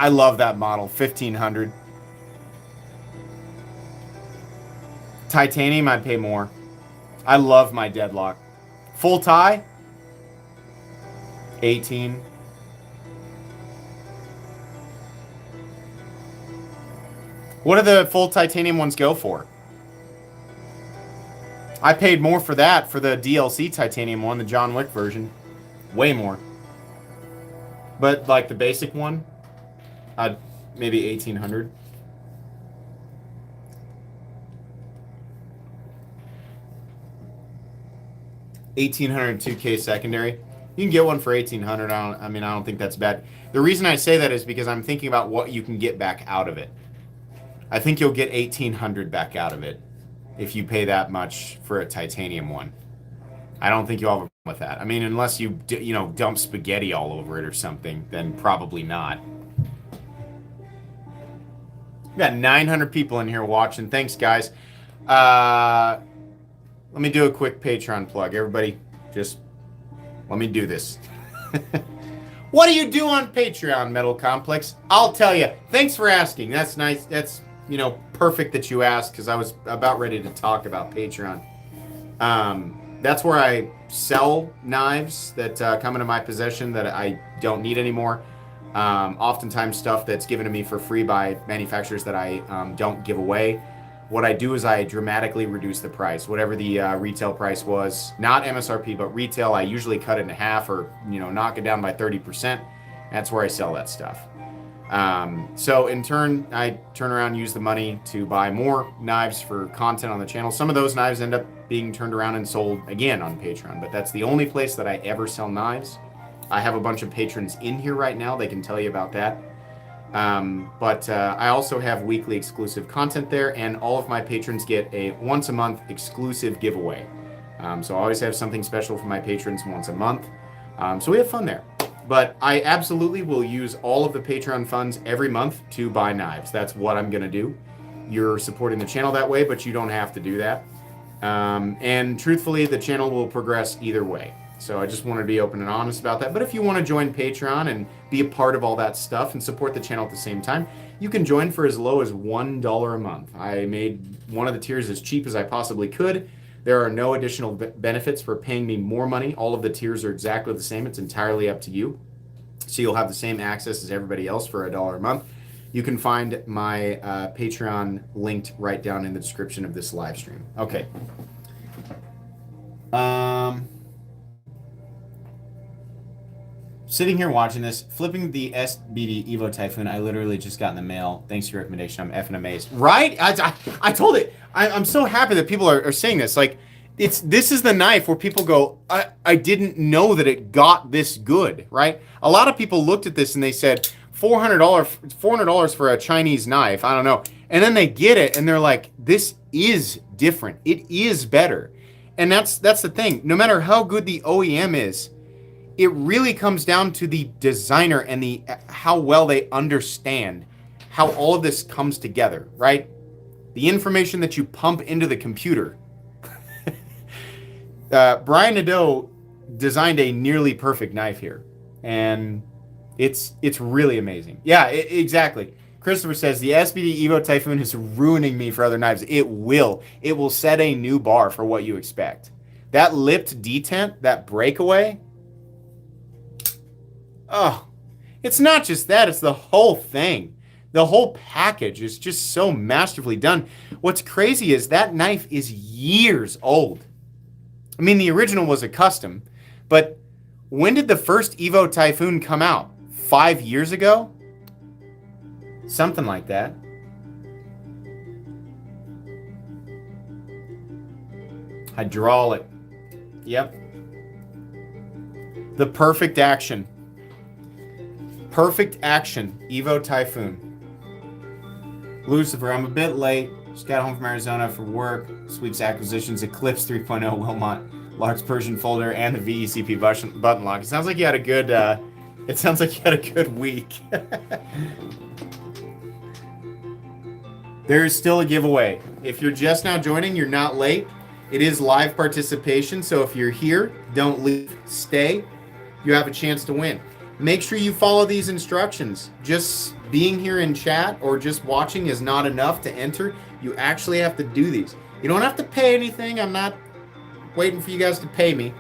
I love that model. 1500. Titanium, I'd pay more. I love my Deadlock. Full tie? 18. What do the full titanium ones go for? I paid more for that for the DLC titanium one, the John Wick version. Way more. But like the basic one, maybe 1,800. $1,802K secondary. You can get one for 1,800. I don't think that's bad. The reason I say that is because I'm thinking about what you can get back out of it. I think you'll get 1,800 back out of it if you pay that much for a titanium one. I don't think you'll have a problem with that. I mean, unless you dump spaghetti all over it or something, then probably not. We got 900 people in here watching. Thanks, guys. Let me do a quick Patreon plug. Everybody, just let me do this. What do you do on Patreon, Metal Complex? I'll tell you. Thanks for asking. That's nice. That's, perfect that you asked, because I was about ready to talk about Patreon. That's where I sell knives that come into my possession that I don't need anymore. Oftentimes stuff that's given to me for free by manufacturers that I don't give away. What I do is I dramatically reduce the price. Whatever the retail price was, not MSRP, but retail, I usually cut it in half or, knock it down by 30%. That's where I sell that stuff. So in turn, I turn around and use the money to buy more knives for content on the channel. Some of those knives end up being turned around and sold again on Patreon, but that's the only place that I ever sell knives. I have a bunch of patrons in here right now. They can tell you about that. But I also have weekly exclusive content there, and all of my patrons get a once a month exclusive giveaway. So I always have something special for my patrons once a month. So we have fun there. But I absolutely will use all of the Patreon funds every month to buy knives. That's what I'm going to do. You're supporting the channel that way, but you don't have to do that. And truthfully, the channel will progress either way. So I just want to be open and honest about that. But if you want to join Patreon and be a part of all that stuff and support the channel at the same time, you can join for as low as $1 a month. I made one of the tiers as cheap as I possibly could. There are no additional benefits for paying me more money. All of the tiers are exactly the same. It's entirely up to you. So you'll have the same access as everybody else for $1 a month. You can find my Patreon linked right down in the description of this live stream. Okay. Sitting here watching this, flipping the SBD Evo Typhoon, I literally just got in the mail. Thanks for your recommendation. I'm effing amazed. Right? I told it. I'm so happy that people are saying this. Like, this is the knife where people go, I didn't know that it got this good, right? A lot of people looked at this and they said, $400 for a Chinese knife. I don't know. And then they get it and they're like, this is different. It is better. And that's the thing. No matter how good the OEM is, it really comes down to the designer and how well they understand how all of this comes together, right? The information that you pump into the computer. Brian Nadeau designed a nearly perfect knife here, and it's really amazing. Yeah, exactly. Christopher says, the SBD Evo Typhoon is ruining me for other knives. It will. It will set a new bar for what you expect. That lipped detent, that breakaway, oh, it's not just that, it's the whole thing. The whole package is just so masterfully done. What's crazy is that knife is years old. I mean, the original was a custom, but when did the first Evo Typhoon come out? 5 years ago? Something like that. Hydraulic. Yep. The perfect action. Perfect action, Evo Typhoon. Lucifer, I'm a bit late. Just got home from Arizona for work. This week's acquisitions: Eclipse 3.0, Wilmot, large Persian folder, and the VECP button lock. It sounds like you had a good. It sounds like you had a good week. There is still a giveaway. If you're just now joining, you're not late. It is live participation, so if you're here, don't leave. Stay. You have a chance to win. Make sure you follow these instructions. Just being here in chat or just watching is not enough to enter. You actually have to do these. You don't have to pay anything. I'm not waiting for you guys to pay me.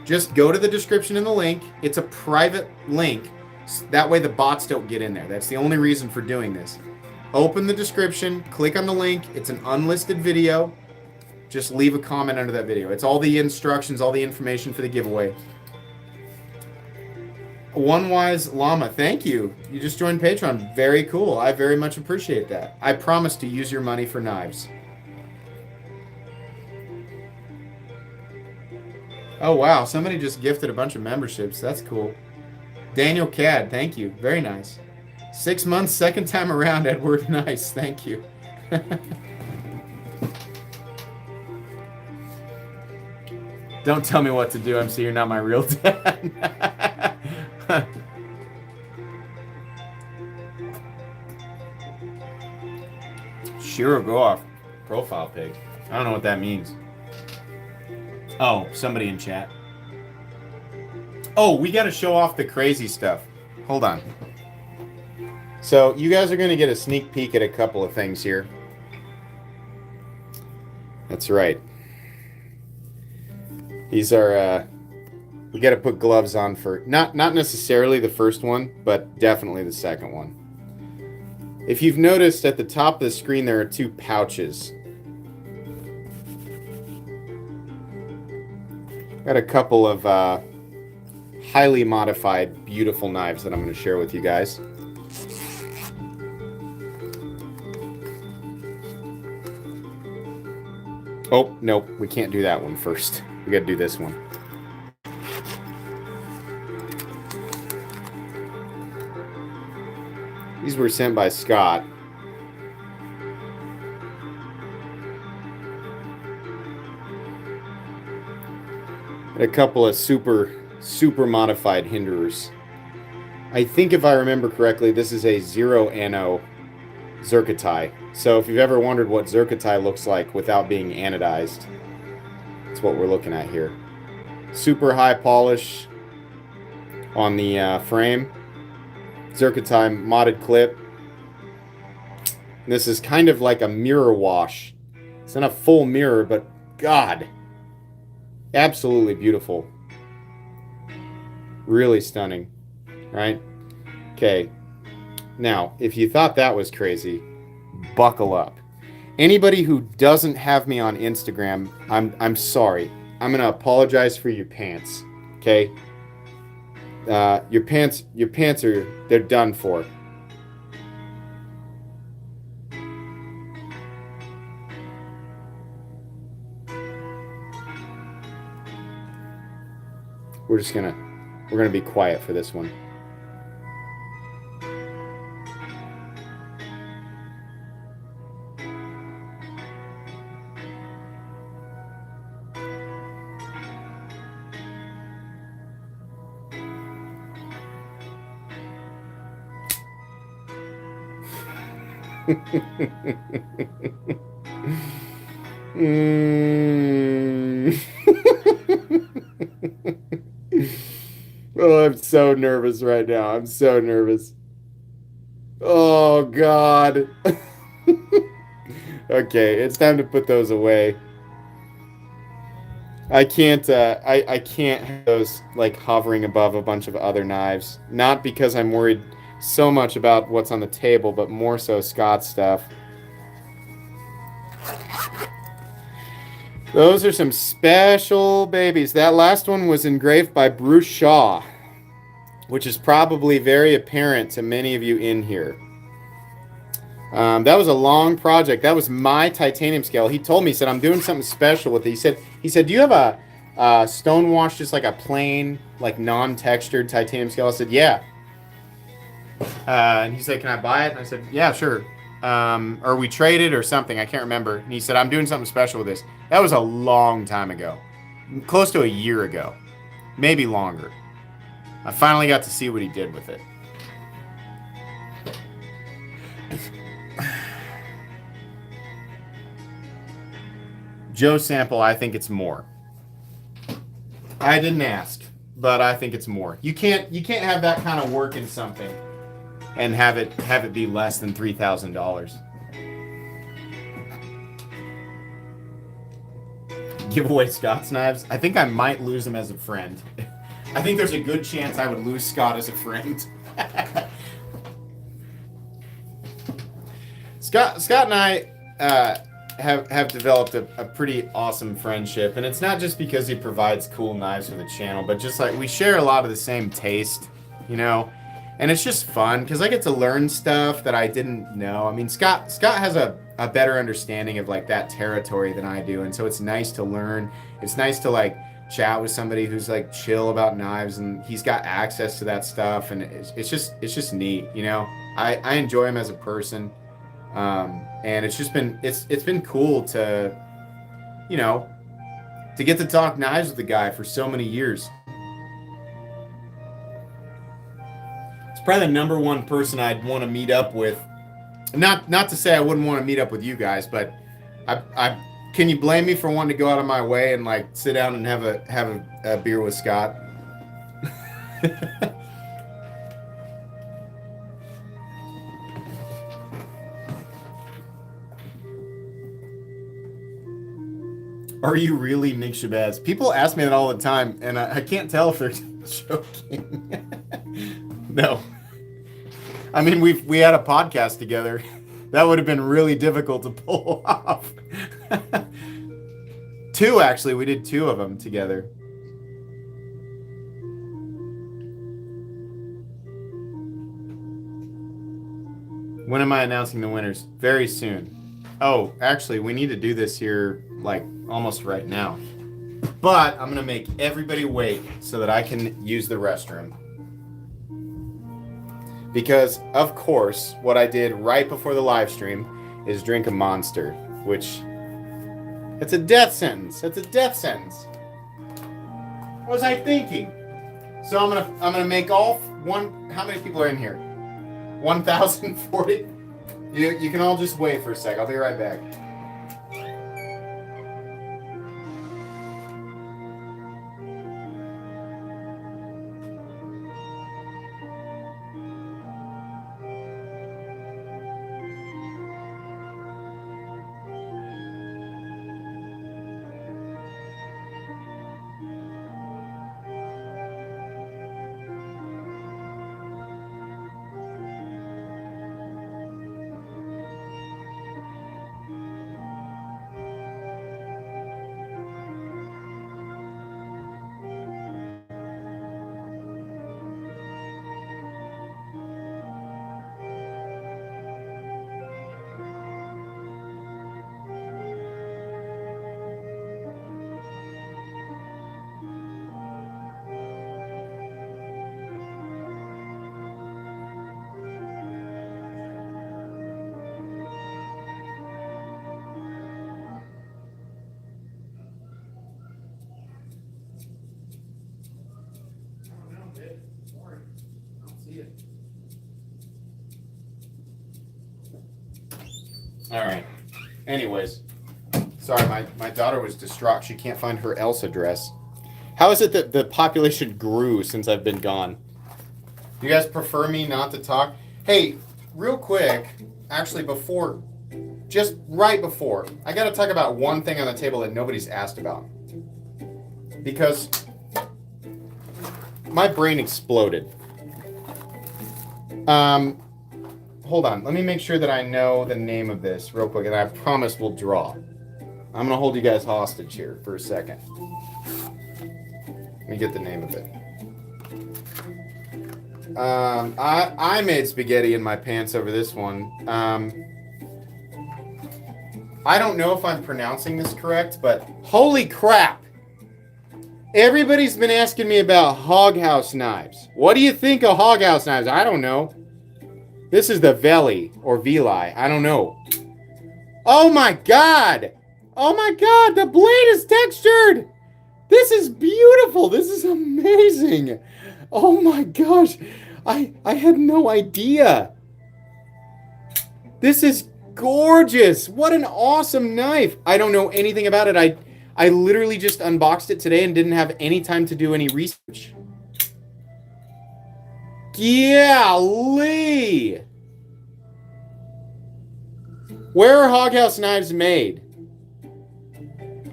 Just go to the description in the link. It's a private link. That way the bots don't get in there. That's the only reason for doing this. Open the description, click on the link. It's an unlisted video. Just leave a comment under that video. It's all the instructions, all the information for the giveaway. One Wise Llama, thank you. You just joined Patreon. Very cool. I very much appreciate that. I promise to use your money for knives. Oh, wow. Somebody just gifted a bunch of memberships. That's cool. Daniel Cad, thank you. Very nice. 6 months, second time around, Edward. Nice. Thank you. Don't tell me what to do, MC. You're not my real dad. Shiro, go off. Profile pic. I don't know what that means. Oh, somebody in chat. Oh, we got to show off the crazy stuff. Hold on. So, you guys are going to get a sneak peek at a couple of things here. That's right. These are, we got to put gloves on for, not necessarily the first one, but definitely the second one. If you've noticed at the top of the screen, there are two pouches. Got a couple of highly modified, beautiful knives that I'm going to share with you guys. Oh, nope, we can't do that one first. We got to do this one. These were sent by Scott. And a couple of super modified hinderers. I think if I remember correctly, this is a 0-ano Zircotai. So if you've ever wondered what Zircotai looks like without being anodized, that's what we're looking at here. Super high polish on the frame. Zircotai modded clip. This is kind of like a mirror wash. It's not a full mirror, but God, absolutely beautiful. Really stunning, right? Okay. Now, if you thought that was crazy, buckle up. Anybody who doesn't have me on Instagram, I'm sorry. I'm gonna apologize for your pants. Okay? Your pants they're done for. We're gonna be quiet for this one. Oh, I'm so nervous right now. I'm so nervous. Oh, God. Okay, it's time to put those away. I can't have those, like, hovering above a bunch of other knives. Not because I'm worried so much about what's on the table, but more so Scott's stuff. Those are some special babies. That last one was engraved by Bruce Shaw, which is probably very apparent to many of you in here. That was a long project. That was my titanium scale. He told me, he said, I'm doing something special with it. He said, do you have a stone wash, just like a plain, like non-textured titanium scale? I said, yeah. And he said, can I buy it? And I said, yeah, sure. Or we traded or something. I can't remember. And he said, I'm doing something special with this. That was a long time ago. Close to a year ago. Maybe longer. I finally got to see what he did with it. Joe Sample, I think it's more. I didn't ask, but I think it's more. You can't have that kind of work in something and have it be less than $3,000. Give away Scott's knives. I think I might lose him as a friend. I think there's a good chance I would lose Scott as a friend. Scott and I have developed a pretty awesome friendship, and it's not just because he provides cool knives for the channel, but just like we share a lot of the same taste, you know, and it's just fun because I get to learn stuff that I didn't know. I mean, Scott has a better understanding of like that territory than I do, and so it's nice to learn. It's nice to like chat with somebody who's like chill about knives, and he's got access to that stuff, and it's just neat, you know. I enjoy him as a person. And it's just been it's been cool to, you know, to get to talk knives with the guy for so many years. It's probably the number one person I'd want to meet up with. Not to say I wouldn't want to meet up with you guys, but I can you blame me for wanting to go out of my way and like sit down and have a beer with Scott? Are you really Nick Shabazz? People ask me that all the time, and I can't tell if they're joking. No. I mean, we had a podcast together. That would have been really difficult to pull off. Two, actually. We did two of them together. When am I announcing the winners? Very soon. Oh, actually, we need to do this here, like, almost right now. But I'm going to make everybody wait so that I can use the restroom. Because, of course, what I did right before the live stream is drink a Monster, which... it's a death sentence. It's a death sentence. What was I thinking? So I'm gonna make all one... How many people are in here? 1,040? You can all just wait for a sec. I'll be right back. All right. Anyways, sorry, my daughter was distraught. She can't find her Elsa dress. How is it that the population grew since I've been gone? You guys prefer me not to talk? Hey, real quick, actually before, just right before, I got to talk about one thing on the table that nobody's asked about. Because my brain exploded. Hold on. Let me make sure that I know the name of this real quick, and I promise we'll draw. I'm going to hold you guys hostage here for a second. Let me get the name of it. I made spaghetti in my pants over this one. I don't know if I'm pronouncing this correct, but holy crap! Everybody's been asking me about Hoghouse knives. What do you think of Hoghouse knives? I don't know. This is the Veli, or Veli. I don't know. Oh my god! Oh my god, the blade is textured! This is beautiful! This is amazing! Oh my gosh! I had no idea! This is gorgeous! What an awesome knife! I don't know anything about it. I literally just unboxed it today and didn't have any time to do any research. Golly! Where are Hoghouse knives made?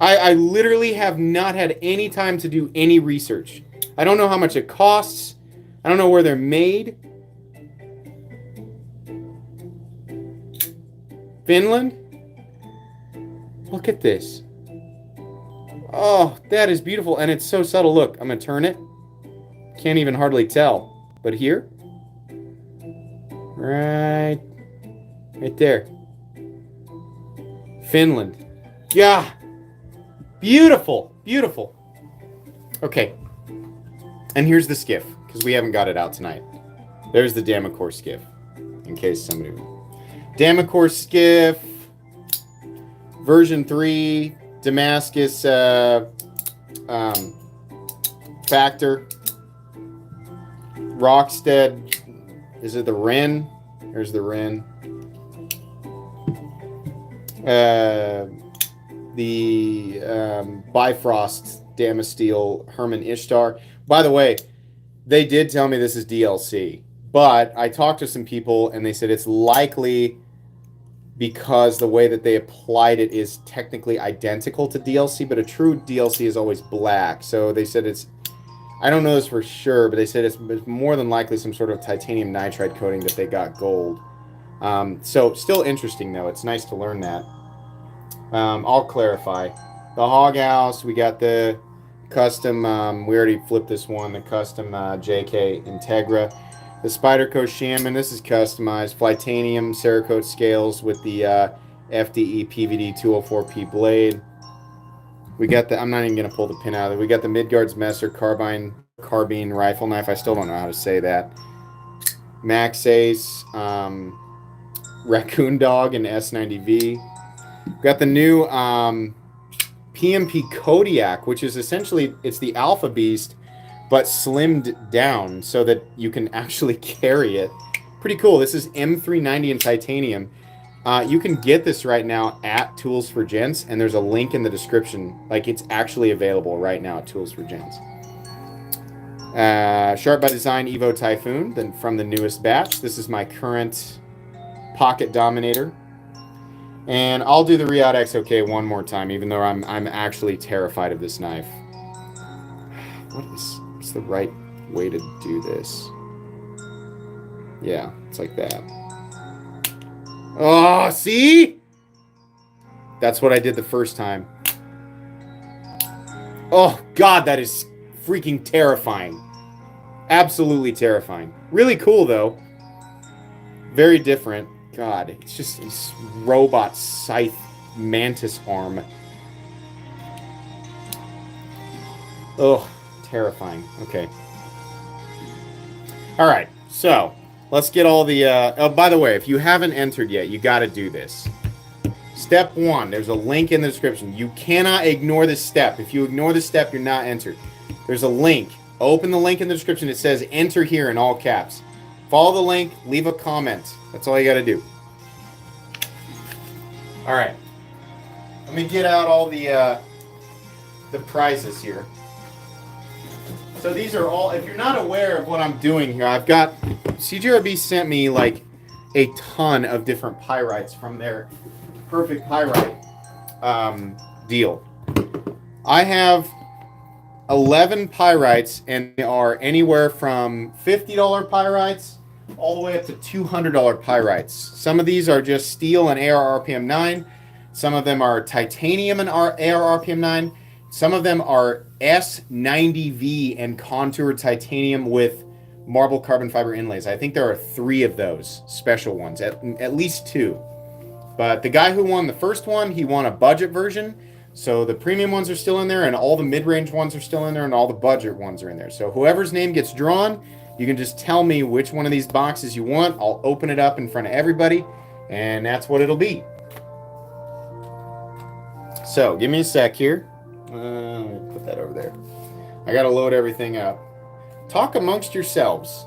I literally have not had any time to do any research. I don't know how much it costs. I don't know where they're made. Finland? Look at this. Oh, that is beautiful. And it's so subtle. Look, I'm going to turn it. Can't even hardly tell. But here? Right there. Finland. Yeah. Beautiful. Beautiful. Okay. And here's the skiff, because we haven't got it out tonight. There's the Damacor skiff, in case somebody... Damacor skiff, version 3, Damascus factor, Rockstead, is it the Wren? There's the Wren. The Bifrost Damasteel Herman Ishtar. By the way, they did tell me this is DLC, but I talked to some people and they said it's likely because the way that they applied it is technically identical to DLC, but a true DLC is always black. So they said it's, I don't know this for sure, but they said it's more than likely some sort of titanium nitride coating that they got gold. So still interesting though. It's nice to learn that. I'll clarify. The Hog House, we got the custom, we already flipped this one, the custom JK Integra. The Spyderco Shaman, this is customized. Flytanium Cerakote scales with the FDE PVD 204P blade. We got the, I'm not even going to pull the pin out of it. We got the Midgard's Messer carbine rifle knife. I still don't know how to say that. Max Ace, Raccoon Dog and S90V. We got the new PMP Kodiak, which is essentially, it's the Alpha Beast, but slimmed down so that you can actually carry it. Pretty cool. This is M390 in titanium. You can get this right now at Tools for Gents, and there's a link in the description. Like, it's actually available right now at Tools for Gents. Sharp by Design Evo Typhoon, then from the newest batch. This is my current Pocket Dominator. And I'll do the Riot XOK one more time, even though I'm actually terrified of this knife. What's the right way to do this? Yeah, it's like that. Oh, see? That's what I did the first time. Oh, God, that is freaking terrifying. Absolutely terrifying. Really cool, though. Very different. God, it's just this robot scythe mantis arm. Oh, terrifying. Okay. All right, so let's get all the... oh, by the way, if you haven't entered yet, you got to do this. Step 1, there's a link in the description. You cannot ignore this step. If you ignore this step, you're not entered. There's a link. Open the link in the description. It says enter here in all caps. Follow the link. Leave a comment. That's all you got to do. All right. Let me get out all the prizes here. So these are all, if you're not aware of what I'm doing here, I've got, CJRB sent me like a ton of different pyrites from their Perfect Pyrite deal. I have 11 pyrites, and they are anywhere from $50 pyrites all the way up to $200 pyrites. Some of these are just steel and AR RPM 9. Some of them are titanium and AR RPM 9. Some of them are S90V and contoured titanium with marble carbon fiber inlays. I think there are 3 of those special ones, at least 2. But the guy who won the first one, he won a budget version. So the premium ones are still in there, and all the mid-range ones are still in there, and all the budget ones are in there. So whoever's name gets drawn, you can just tell me which one of these boxes you want. I'll open it up in front of everybody, and that's what it'll be. So give me a sec here. Put that over there. I got to load everything up. Talk amongst yourselves.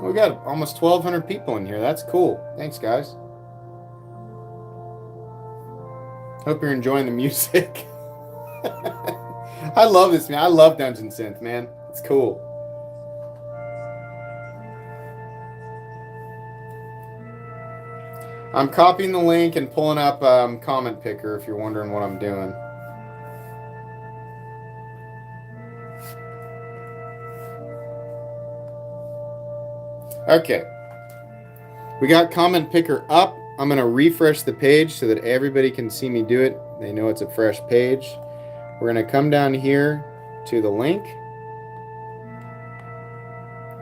We got almost 1,200 people in here. That's cool. Thanks, guys. Hope you're enjoying the music. I love this, man. I love Dungeon Synth, man. It's cool. I'm copying the link and pulling up Comment Picker if you're wondering what I'm doing. Okay. We got comment picker up. I'm going to refresh the page so that everybody can see me do it. They know it's a fresh page. We're going to come down here to the link.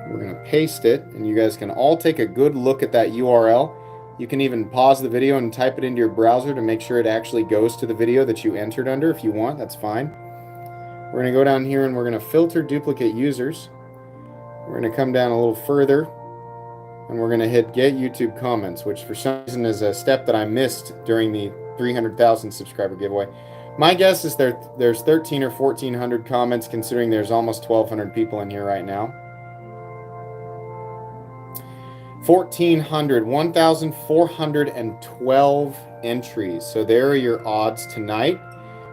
We're going to paste it, and you guys can all take a good look at that URL. You can even pause the video and type it into your browser to make sure it actually goes to the video that you entered under. If you want, that's fine. We're going to go down here and we're going to filter duplicate users. We're going to come down a little further and we're going to hit get YouTube comments, which for some reason is a step that I missed during the 300,000 subscriber giveaway. My guess is there's 13 or 1,400 comments, considering there's almost 1,200 people in here right now. 1,412 entries. So there are your odds tonight.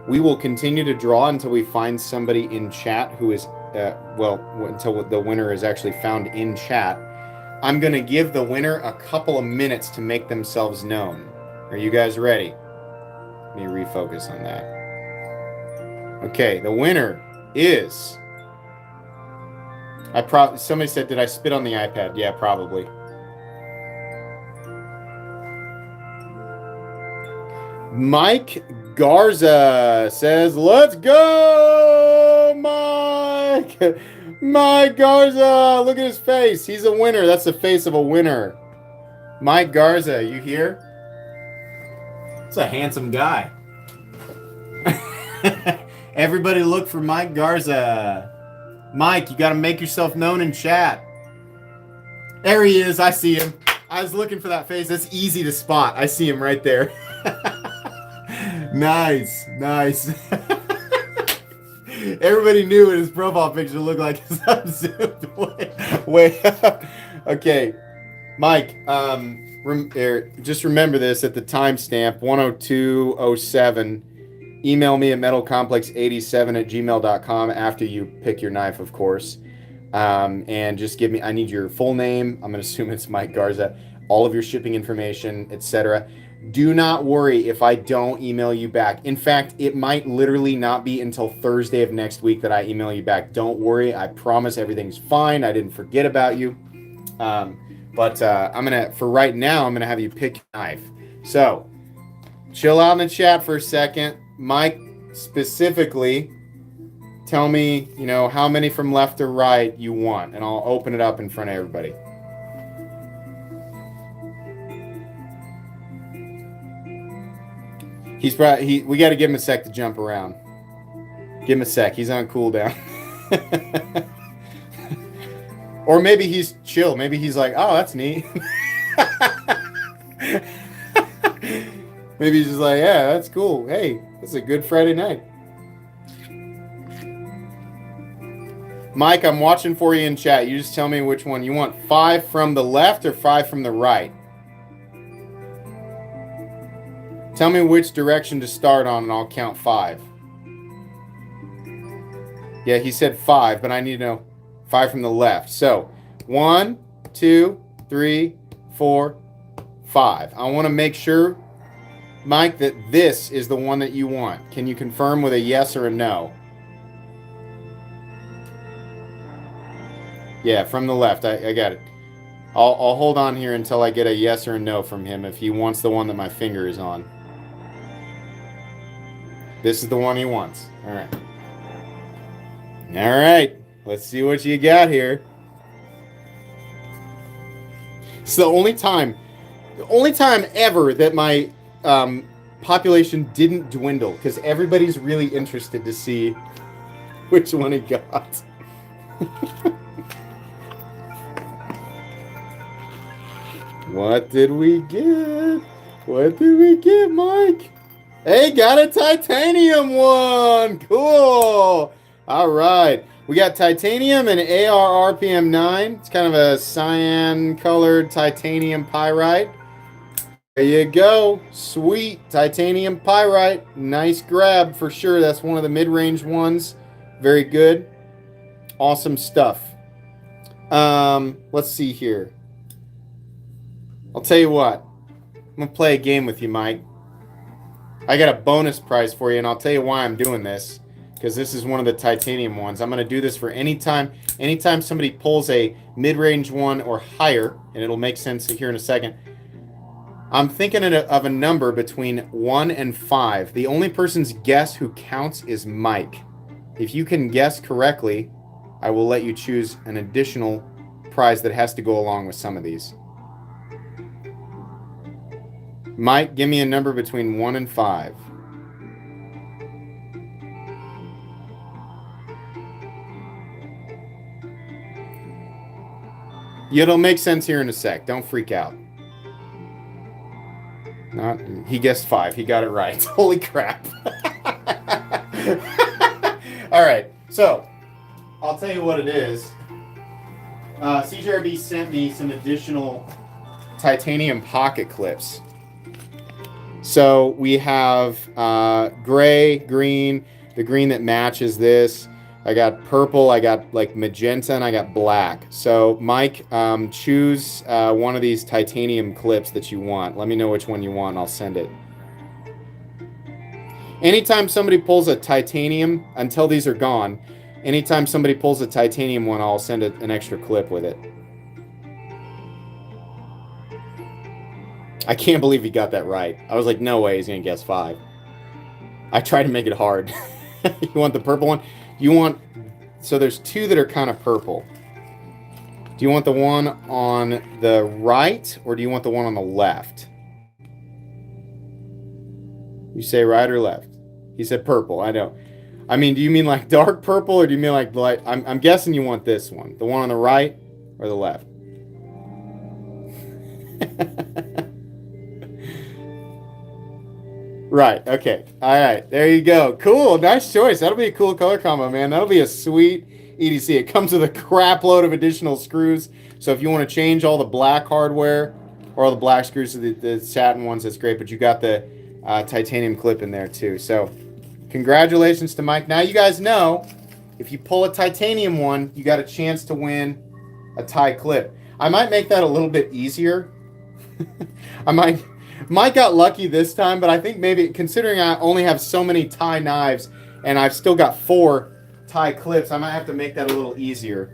We will continue to draw until we find somebody in chat who is, until the winner is actually found in chat. I'm going to give the winner a couple of minutes to make themselves known. Are you guys ready? Let me refocus on that. Okay, the winner is... somebody said, did I spit on the iPad? Yeah, probably. Mike Garza says, let's go, Mike! Mike Garza, look at his face. He's a winner. That's the face of a winner. Mike Garza, you here? It's a handsome guy. Everybody look for Mike Garza. Mike, you got to make yourself known in chat. There he is. I see him. I was looking for that face. That's easy to spot. I see him right there. Nice. Nice. Everybody knew what his profile picture looked like. I'm zoomed way up. Okay. Mike, just remember this at the timestamp, 102:07. Email me at metalcomplex87@gmail.com after you pick your knife, of course. And just give me, I need your full name. I'm going to assume it's Mike Garza. All of your shipping information, etc. Do not worry if I don't email you back. In fact, it might literally not be until Thursday of next week that I email you back. Don't worry. I promise everything's fine. I didn't forget about you. But for right now, I'm going to have you pick your knife. So, chill out in the chat for a second. Mike, specifically, tell me, how many from left to right you want, and I'll open it up in front of everybody. We got to give him a sec to jump around. Give him a sec. He's on cooldown. Or maybe he's chill. Maybe he's like, oh, that's neat. Maybe he's just like, yeah, that's cool. Hey, it's a good Friday night. Mike, I'm watching for you in chat. You just tell me which one. You want 5 from the left or 5 from the right? Tell me which direction to start on, and I'll count 5. Yeah, he said 5, but I need to know 5 from the left. So, 1, 2, 3, 4, 5. I want to make sure, Mike, that this is the one that you want. Can you confirm with a yes or a no? Yeah, from the left. I got it. I'll hold on here until I get a yes or a no from him if he wants the one that my finger is on. This is the one he wants. All right. All right. Let's see what you got here. It's the only time ever that my population didn't dwindle, because everybody's really interested to see which one he got. What did we get? What did we get, Mike? Hey, got a titanium one. Cool. All right. We got titanium and AR RPM 9. It's kind of a cyan-colored titanium pyrite. There you go. Sweet. Titanium pyrite. Nice grab for sure. That's one of the mid-range ones. Very good. Awesome stuff. Let's see here. I'll tell you what. I'm going to play a game with you, Mike. I got a bonus prize for you, and I'll tell you why I'm doing this. because this is one of the titanium ones. I'm going to do this for anytime somebody pulls a mid-range one or higher, and it'll make sense here in a second. I'm thinking of a number between 1 and 5. The only person's guess who counts is Mike. If you can guess correctly, I will let you choose an additional prize that has to go along with some of these. Mike, give me a number between 1 and 5. It'll make sense here in a sec. Don't freak out. He guessed 5. He got it right. Holy crap. All right. So, I'll tell you what it is. CJRB sent me some additional titanium pocket clips. So, we have gray, green, the green that matches this. I got purple, I got like magenta, and I got black. So, Mike, choose one of these titanium clips that you want. Let me know which one you want, and I'll send it. Anytime somebody pulls a titanium, until these are gone, anytime somebody pulls a titanium one, I'll send an extra clip with it. I can't believe he got that right. I was like, no way he's going to guess 5. I tried to make it hard. You want the purple one? So there's 2 that are kind of purple. Do you want the one on the right, or do you want the one on the left? You say right or left? He said purple, I know. I mean, do you mean like dark purple, or do you mean like light? I'm guessing you want this one. The one on the right or the left? Right, okay. All right, there you go. Cool, nice choice. That'll be a cool color combo, man. That'll be a sweet EDC. It comes with a crap load of additional screws. So if you want to change all the black hardware or all the black screws to the satin ones, that's great. But you got the titanium clip in there too. So congratulations to Mike. Now you guys know, if you pull a titanium one, you got a chance to win a tie clip. I might make that a little bit easier. Mike got lucky this time, but I think maybe, considering I only have so many tie knives and I've still got 4 tie clips, I might have to make that a little easier.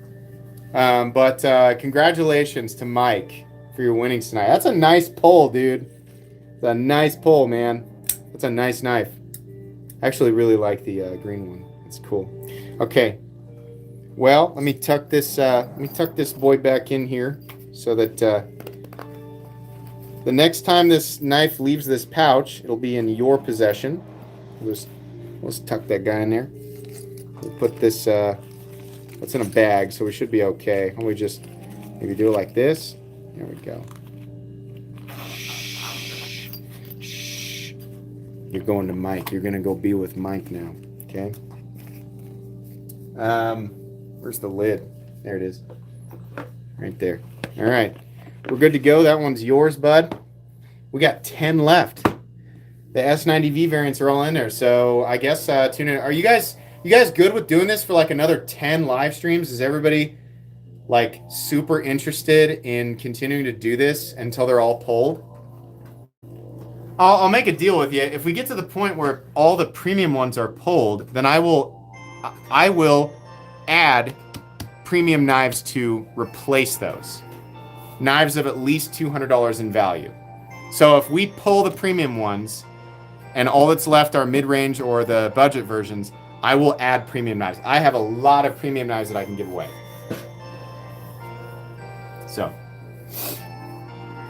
But congratulations to Mike for your winnings tonight. That's a nice pull, dude. It's a nice pull, man. That's a nice knife. I actually really like the green one. It's cool. Okay. Well, let me tuck this boy back in here so that the next time this knife leaves this pouch, it'll be in your possession. Let's tuck that guy in there. We'll put this, it's in a bag, so we should be okay. And we just maybe do it like this. There we go. Shh. You're going to Mike. You're going to go be with Mike now, okay? Where's the lid? There it is. Right there. All right. We're good to go. That one's yours, bud. We got 10 left. The S90V variants are all in there. So I guess tune in. Are you guys good with doing this for like another 10 live streams? Is everybody like super interested in continuing to do this until they're all pulled? I'll make a deal with you. If we get to the point where all the premium ones are pulled, then I will add premium knives to replace those. Knives of at least $200 in value. So if we pull the premium ones and all that's left are mid-range or the budget versions, I will add premium knives. I have a lot of premium knives that I can give away. So,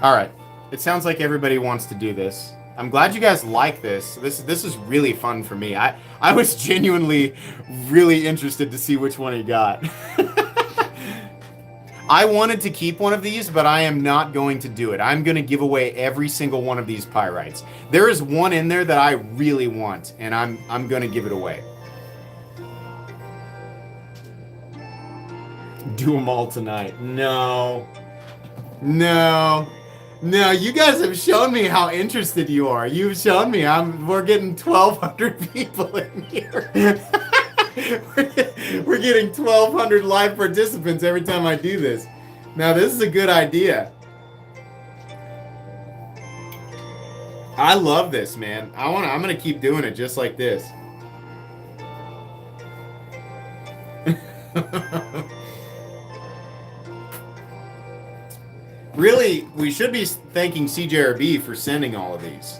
all right. It sounds like everybody wants to do this. I'm glad you guys like this. This is really fun for me. I was genuinely really interested to see which one he got. I wanted to keep one of these, but I am not going to do it. I'm going to give away every single one of these pyrites. There is one in there that I really want, and I'm going to give it away. Do them all tonight. No, you guys have shown me how interested you are. You've shown me. We're getting 1,200 people in here. We're getting 1,200 live participants every time I do this. Now this is a good idea. I love this, man. I'm gonna keep doing it just like this. Really, we should be thanking CJRB for sending all of these.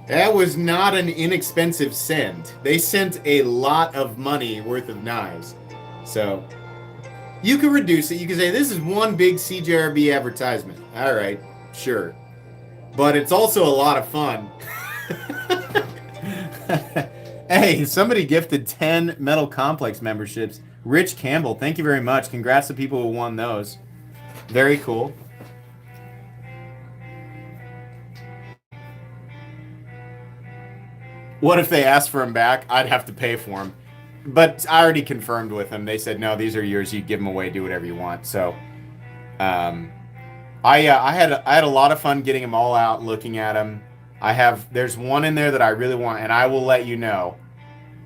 That was not an inexpensive send. They sent a lot of money worth of knives. So, you could reduce it. You could say, this is one big CJRB advertisement. All right, sure. But it's also a lot of fun. Hey, somebody gifted 10 Metal Complex memberships. Rich Campbell, thank you very much. Congrats to people who won those. Very cool. What if they asked for them back? I'd have to pay for them. But I already confirmed with them. They said, no, these are yours. You give them away. Do whatever you want. So, I had a lot of fun getting them all out, looking at them. There's one in there that I really want, and I will let you know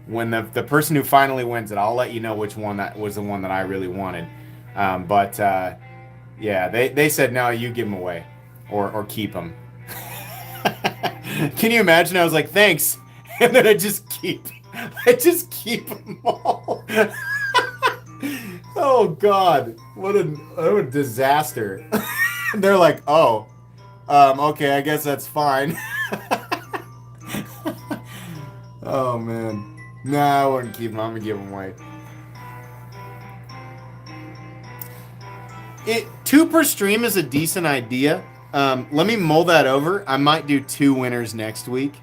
when the person who finally wins it. I'll let you know which one that was the one that I really wanted. Yeah, they said, no, you give them away or keep them. Can you imagine? I was like, thanks. And then I just keep them all. Oh God, what a disaster. They're like, oh, okay, I guess that's fine. Oh man, nah, I wouldn't keep them. I'm gonna give them away. 2 per stream is a decent idea. Let me mull that over. I might do 2 winners next week.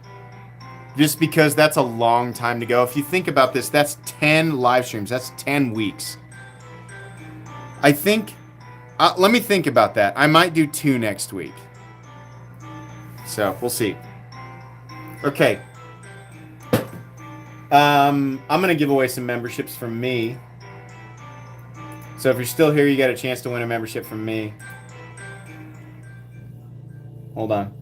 Just because that's a long time to go. If you think about this, that's 10 live streams. That's 10 weeks. I think, let me think about that. I might do 2 next week. So, we'll see. Okay. I'm going to give away some memberships from me. So if you're still here, you got a chance to win a membership from me. Hold on.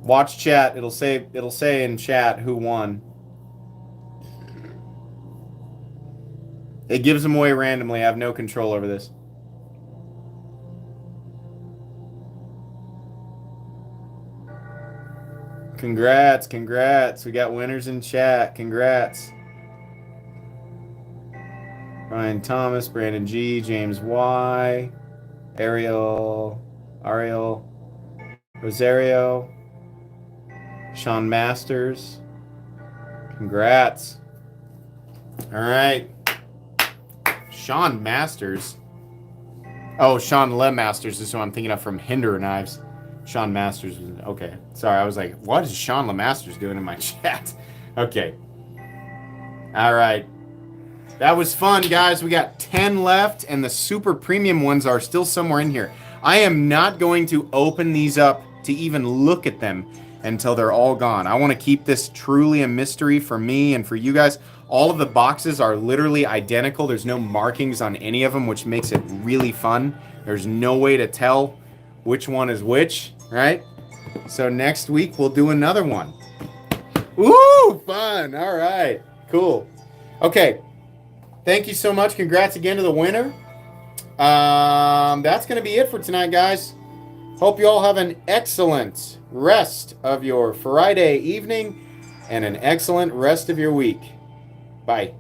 Watch chat. It'll say in chat who won. It gives them away randomly. I have no control over this. Congrats. We got winners in chat. Congrats. Ryan Thomas, Brandon G, James Y, Ariel, Rosario, Sean Masters. Congrats. All right. Sean Masters. Oh, Sean Le Masters is who I'm thinking of from Hinder Knives. Sean Masters. Okay. Sorry, I was like, what is Sean Le Masters doing in my chat? Okay. All right. That was fun, guys. We got 10 left, and the super premium ones are still somewhere in here. I am not going to open these up to even look at them until they're all gone. I want to keep this truly a mystery for me and for you guys. All of the boxes are literally identical. There's no markings on any of them, which makes it really fun. There's no way to tell which one is which, right? So next week, we'll do another one. Ooh, fun. All right, cool. Okay, thank you so much. Congrats again to the winner. That's going to be it for tonight, guys. Hope you all have an excellent rest of your Friday evening and an excellent rest of your week. Bye.